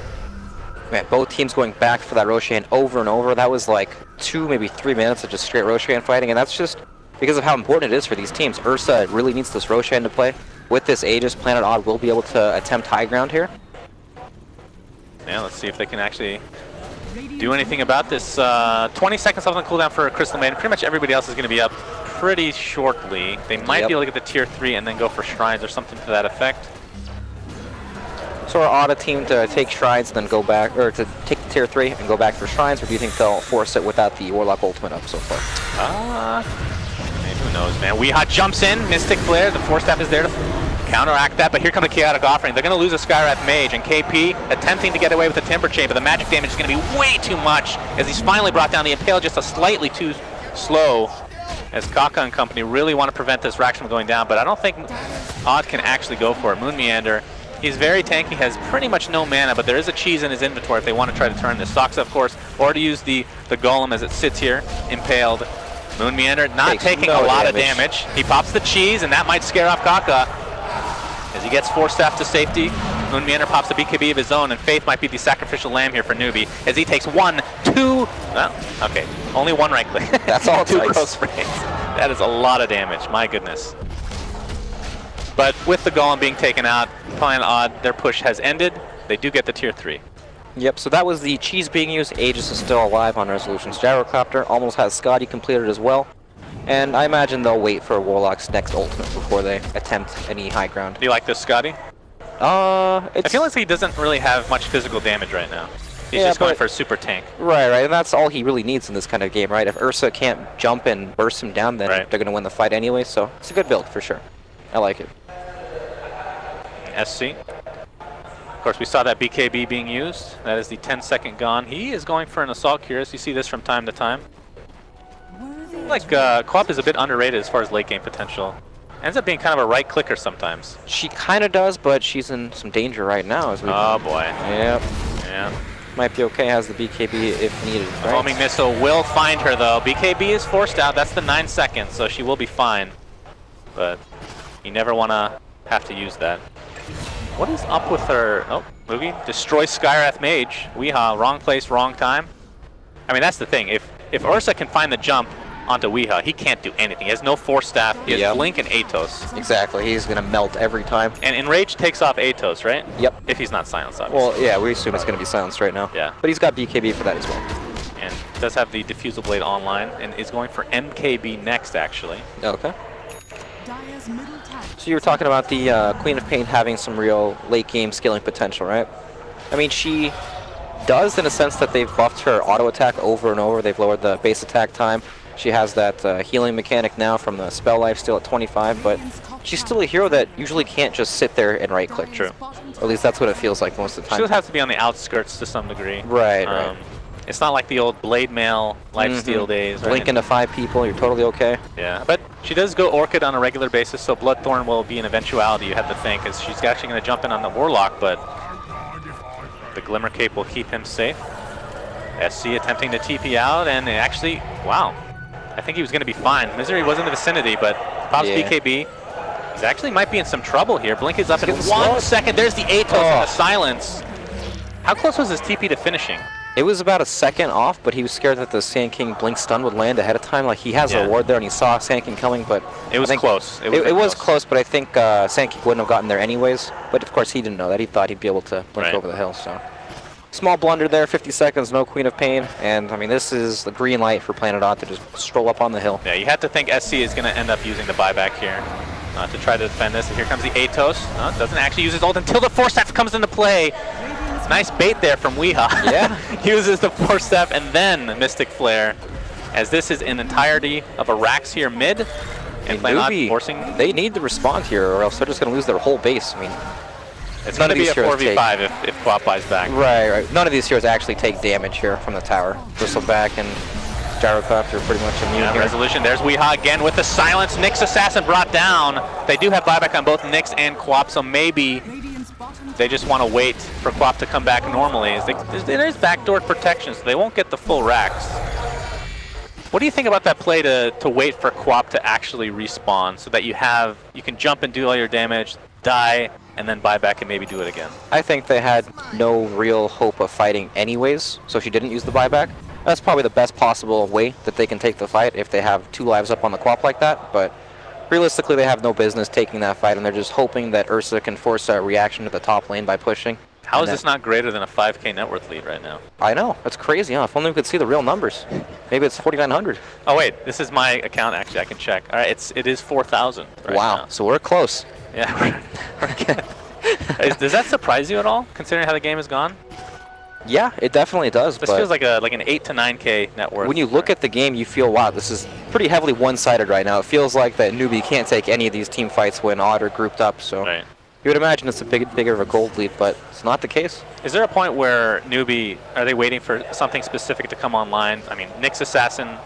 [SPEAKER 10] Man, both teams going back for that Roshan over and over. That was like 2, maybe 3 minutes of just straight Roshan fighting, and that's just because of how important it is for these teams. Ursa really needs this Roshan to play. With this Aegis, Planet Odd will be able to attempt high ground here.
[SPEAKER 8] Yeah, let's see if they can actually do anything about this. 20 seconds left on cooldown for Crystal Maiden. Pretty much everybody else is going to be up pretty shortly. They might be able to get the tier 3 and then go for Shrines or something to that effect. So are Odd a team to take Shrines and then go back, or to take the tier 3 and go back for Shrines, or do you think they'll force it without the Warlock ultimate up so far? Who knows, man. Weeha jumps in, Mystic Flare, the Force Staff is there to counteract that, but here comes the Chaotic Offering. They're going to lose a Skywrath Mage, and KP attempting to get away with the Timber Chain, but the magic damage is going to be way too much as he's finally brought down the Impale just a slightly too slow, as Kaka and company really want to prevent this Rax from going down, but I don't think Odd can actually go for it. Moon Meander, he's very tanky, has pretty much no mana, but there is a cheese in his inventory if they want to try to turn this. Soxa, of course, or to use the Golem as it sits here, impaled. Moon Meander not taking a lot of damage. He pops the cheese, and that might scare off Kaka. As he gets Force Staff to safety, Moon Meander pops a BKB of his own, and Faith might be the sacrificial lamb here for Newbee, as he takes 1, 2, well, okay, only 1 right click.
[SPEAKER 10] That's all
[SPEAKER 8] 2 cross frames. That is a lot of damage, my goodness. But with the Golem being taken out, Planet Odd, their push has ended. They do get the tier 3.
[SPEAKER 10] Yep, so that was the cheese being used. Aegis is still alive on Resolution's Gyrocopter. Almost has Scotty completed as well. And I imagine they'll wait for Warlock's next ultimate before they attempt any high ground.
[SPEAKER 8] Do you like this, Scotty? I feel like he doesn't really have much physical damage right now. He's just going for a super tank.
[SPEAKER 10] Right, and that's all he really needs in this kind of game, right? If Ursa can't jump and burst him down, then they're going to win the fight anyway, so it's a good build for sure. I like it.
[SPEAKER 8] SC. Of course, we saw that BKB being used. That is the 10-second gon. He is going for an Assault Curious. You see this from time to time. Like, Co-op is a bit underrated as far as late game potential. Ends up being kind of a right clicker sometimes.
[SPEAKER 10] She kind of does, but she's in some danger right now. As we
[SPEAKER 8] oh boy.
[SPEAKER 10] Yep.
[SPEAKER 8] Yeah.
[SPEAKER 10] Might be okay, has the BKB if needed.
[SPEAKER 8] The homing missile will find her though. BKB is forced out. That's the 9 seconds, so she will be fine. But you never want to have to use that. What is up with her? Oh, movie. Destroy Skywrath Mage. Weeha, wrong place, wrong time. I mean, that's the thing. If Ursa can find the jump onto Weeha, he can't do anything. He has no Force Staff. He has Blink and Atos.
[SPEAKER 10] Exactly. He's going to melt every time.
[SPEAKER 8] And Enrage takes off Atos, right?
[SPEAKER 10] Yep.
[SPEAKER 8] If he's not silenced, obviously.
[SPEAKER 10] Well, yeah, we assume it's going to be silenced right now.
[SPEAKER 8] Yeah.
[SPEAKER 10] But he's got BKB for that as well.
[SPEAKER 8] And does have the Diffusal Blade online and is going for MKB next, actually.
[SPEAKER 10] Okay. So you were talking about the Queen of Pain having some real late game scaling potential, right? I mean, she does in a sense that they've buffed her auto attack over and over. They've lowered the base attack time. She has that healing mechanic now from the spell life still at 25, but she's still a hero that usually can't just sit there and right-click.
[SPEAKER 6] True.
[SPEAKER 10] At least that's what it feels like most of the time.
[SPEAKER 6] She'll have to be on the outskirts to some degree.
[SPEAKER 10] Right, right.
[SPEAKER 6] It's not like the old Blade Mail lifesteal days.
[SPEAKER 10] Blink into 5 people, you're totally okay.
[SPEAKER 6] Yeah, but she does go Orchid on a regular basis, so Bloodthorn will be an eventuality, you have to think, as she's actually going to jump in on the Warlock, but the Glimmer Cape will keep him safe. SC attempting to TP out, and actually, wow, I think he was going to be fine. Misery was in the vicinity, but pops BKB. He actually might be in some trouble here. Blink is up in 1 second. There's the Atos and the silence. How close was his TP to finishing?
[SPEAKER 10] It was about a second off, but he was scared that the Sand King Blink stun would land ahead of time. Like, he has a ward there, and he saw Sand King coming, but...
[SPEAKER 6] It was close.
[SPEAKER 10] It was close, but I think Sand King wouldn't have gotten there anyways. But, of course, he didn't know that. He thought he'd be able to blink over the hill, so... Small blunder there, 50 seconds, no Queen of Pain, and, I mean, this is the green light for Planet Odd to just stroll up on the hill.
[SPEAKER 6] Yeah, you have to think SC is going to end up using the buyback here to try to defend this. And here comes the Atos. Doesn't actually use his ult until the Force Staff comes into play. Nice bait there from Weeha. Yeah. Uses the Force Staff and then Mystic Flare, as this is an entirety of a Rax here mid. And
[SPEAKER 10] NewBee,
[SPEAKER 6] forcing.
[SPEAKER 10] They need to respond here, or else they're just going to lose their whole base. I mean,
[SPEAKER 6] it's going to be a 4v5 if Quap buys back.
[SPEAKER 10] Right. None of these heroes actually take damage here from the tower. Bristleback and Gyrocopter are pretty much immune here.
[SPEAKER 6] Resolution. There's Weeha again with the silence. Nyx Assassin brought down. They do have buyback on both Nyx and Quap, so maybe they just want to wait for Quap to come back normally. There's backdoor protection, so they won't get the full racks. What do you think about that play to wait for Quap to actually respawn so that you can jump and do all your damage, die, and then buy back and maybe do it again?
[SPEAKER 10] I think they had no real hope of fighting anyways, so she didn't use the buyback. That's probably the best possible way that they can take the fight if they have 2 lives up on the Quap like that, but realistically they have no business taking that fight, and they're just hoping that Ursa can force a reaction to the top lane by pushing.
[SPEAKER 6] How is this not greater than a 5k net worth lead right now?
[SPEAKER 10] I know, that's crazy, huh? If only we could see the real numbers. Maybe it's 4,900.
[SPEAKER 6] Oh wait, this is my account actually, I can check. All right, it is 4,000 right now.
[SPEAKER 10] So we're close.
[SPEAKER 6] Yeah. Does that surprise you at all, considering how the game has gone?
[SPEAKER 10] Yeah, it definitely does.
[SPEAKER 6] This feels like an 8 to 9k net worth.
[SPEAKER 10] When you look at the game, you feel, wow, this is pretty heavily one-sided right now. It feels like that Newbee can't take any of these team fights when Odd are grouped up. So you would imagine it's a bigger of a gold lead, but it's not the case.
[SPEAKER 6] Is there a point where Newbee, are they waiting for something specific to come online? I mean, Nyx Assassin,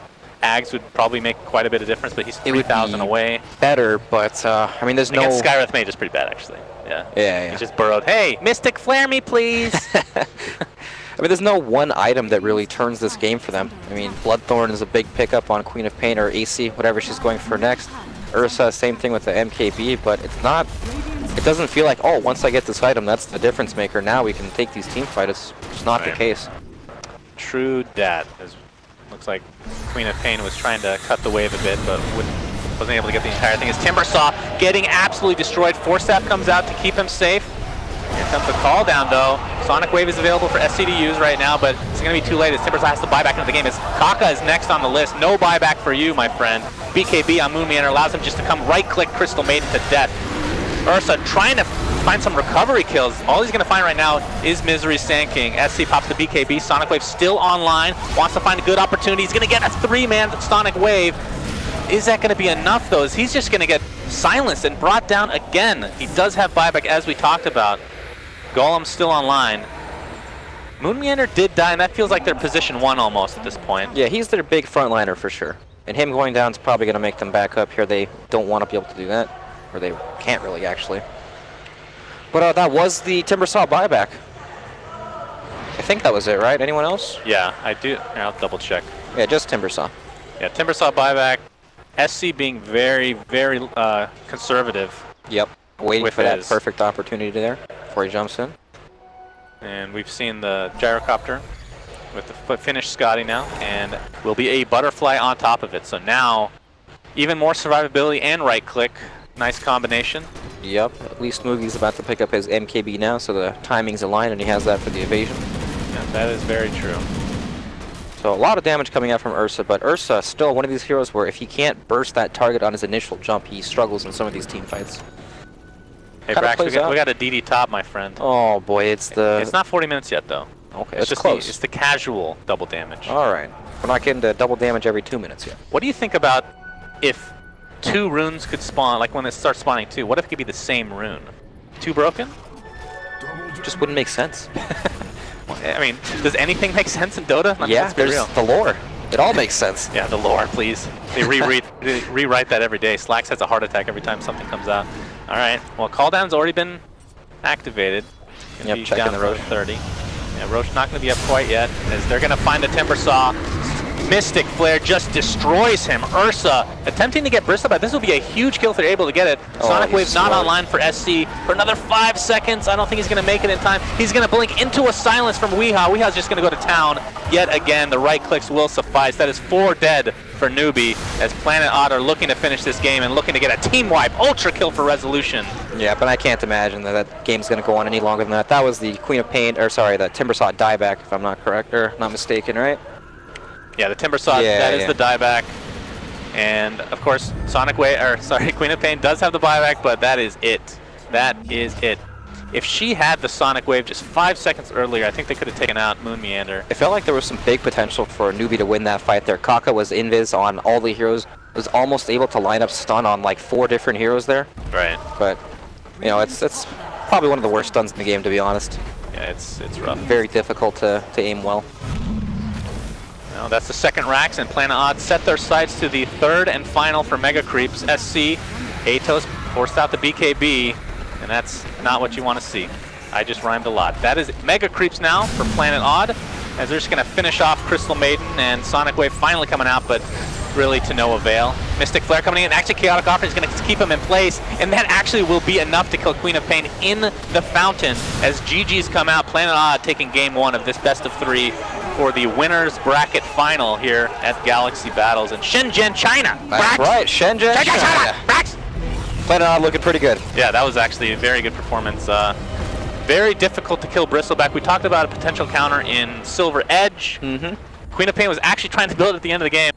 [SPEAKER 6] Ags would probably make quite a bit of difference, but he's 3,000 away.
[SPEAKER 10] Better, but I mean, there's
[SPEAKER 6] Against Skywrath Mage is pretty bad, actually. Yeah. He just burrowed. Hey, Mystic Flare me, please.
[SPEAKER 10] I mean, there's no one item that really turns this game for them. I mean, Bloodthorn is a big pickup on Queen of Pain or AC, whatever she's going for next. Ursa, same thing with the MKB, but it's not. It doesn't feel like, oh, once I get this item, that's the difference maker. Now we can take these team fights. It's just not the case.
[SPEAKER 6] True dat. Looks like Queen of Pain was trying to cut the wave a bit, but wasn't able to get the entire thing. As Timbersaw getting absolutely destroyed. Force Staff comes out to keep him safe. Here comes the call down though. Sonic Wave is available for SC to use right now, but it's going to be too late as Timbersaw has to buy back into the game. As Kaka is next on the list. No buyback for you, my friend. BKB on Moon Meander allows him just to come right-click Crystal Maiden to death. Ursa trying to find some recovery kills. All he's going to find right now is Misery Sand King. SC pops the BKB. Sonic Wave still online. Wants to find a good opportunity. He's going to get a 3-man Sonic Wave. Is that going to be enough, though? He's just going to get silenced and brought down again. He does have buyback, as we talked about. Golem's still online. Moon Meander did die, and that feels like they're position 1 almost at this point.
[SPEAKER 10] Yeah, he's their big frontliner for sure. And him going down is probably going to make them back up here. They don't want to be able to do that. Or they can't really, actually. But that was the Timbersaw buyback. I think that was it, right? Anyone else?
[SPEAKER 6] Yeah, I do. Here, I'll double check.
[SPEAKER 10] Yeah, just Timbersaw.
[SPEAKER 6] Yeah, Timbersaw buyback. SC being very, very conservative.
[SPEAKER 10] Yep, waiting for that perfect opportunity there before he jumps in.
[SPEAKER 6] And we've seen the Gyrocopter with the finished Scotty now, and will be a butterfly on top of it. So now, even more survivability and right-click. Nice combination.
[SPEAKER 10] Yep, at least Moogie's about to pick up his MKB now, so the timing's aligned, and he has that for the evasion.
[SPEAKER 6] Yeah, that is very true.
[SPEAKER 10] So a lot of damage coming out from Ursa, but Ursa still one of these heroes where if he can't burst that target on his initial jump, he struggles in some of these team fights.
[SPEAKER 6] Hey Brax, we got a DD top, my friend.
[SPEAKER 10] Oh boy, it's the...
[SPEAKER 6] It's not 40 minutes yet, though.
[SPEAKER 10] Okay,
[SPEAKER 6] it's just
[SPEAKER 10] close.
[SPEAKER 6] It's the casual double damage.
[SPEAKER 10] All right. We're not getting to double damage every 2 minutes yet.
[SPEAKER 8] What do you think about if 2 runes could spawn, like when it starts spawning 2, what if it could be the same rune? 2 broken?
[SPEAKER 10] Just wouldn't make sense.
[SPEAKER 8] I mean, does anything make sense in Dota?
[SPEAKER 10] Yeah, there's the lore. It all makes sense.
[SPEAKER 8] Yeah, the lore, please. They rewrite that every day. Slacks has a heart attack every time something comes out. All right, well, call down's already been activated.
[SPEAKER 10] Yep, checking the Roche.
[SPEAKER 8] 30. Yeah, Roche not going to be up quite yet, as they're going to find the Timber Saw. Mystic Flare just destroys him. Ursa attempting to get Bristol back. This will be a huge kill if they're able to get it. Sonic Wave's not online for SC for another 5 seconds. I don't think he's going to make it in time. He's going to blink into a silence from Weehaw. Weehaw's just going to go to town. Yet again, the right clicks will suffice. That is 4 dead for Newbee, as Planet Odd are looking to finish this game and looking to get a team wipe. Ultra kill for Resolution.
[SPEAKER 10] Yeah, but I can't imagine that game's going to go on any longer than that. That was the Queen of Pain, or sorry, the Timbersaw dieback, if I'm not correct, or not mistaken, right?
[SPEAKER 8] Yeah, the Timbersaw, that is the dieback. And of course, Queen of Pain does have the buyback, but that is it. That is it. If she had the Sonic Wave just 5 seconds earlier, I think they could have taken out Moon Meander.
[SPEAKER 10] It felt like there was some big potential for Newbee to win that fight there. Kaka was invis on all the heroes, was almost able to line up stun on like 4 different heroes there.
[SPEAKER 8] Right.
[SPEAKER 10] But, you know, it's probably one of the worst stuns in the game, to be honest.
[SPEAKER 8] Yeah, it's rough.
[SPEAKER 10] Very difficult to aim well.
[SPEAKER 8] Well, that's the second Rax, and Planet Odd set their sights to the 3rd and final for Mega Creeps. SC, Atos forced out the BKB, and that's not what you want to see. I just rhymed a lot. That is Mega Creeps now for Planet Odd, as they're just going to finish off Crystal Maiden, and Sonic Wave finally coming out, but really to no avail. Mystic Flare coming in, actually Chaotic Offer is going to keep him in place, and that actually will be enough to kill Queen of Pain in the fountain, as GG's come out. Planet Odd taking game 1 of this best of 3 for the winners bracket final here at Galaxy Battles in Shenzhen, China.
[SPEAKER 10] That's right, Shenzhen, China. Planet Odd looking pretty good.
[SPEAKER 8] Yeah, that was actually a very good performance. Very difficult to kill Bristleback. We talked about a potential counter in Silver Edge. Queen of Pain was actually trying to build it at the end of the game.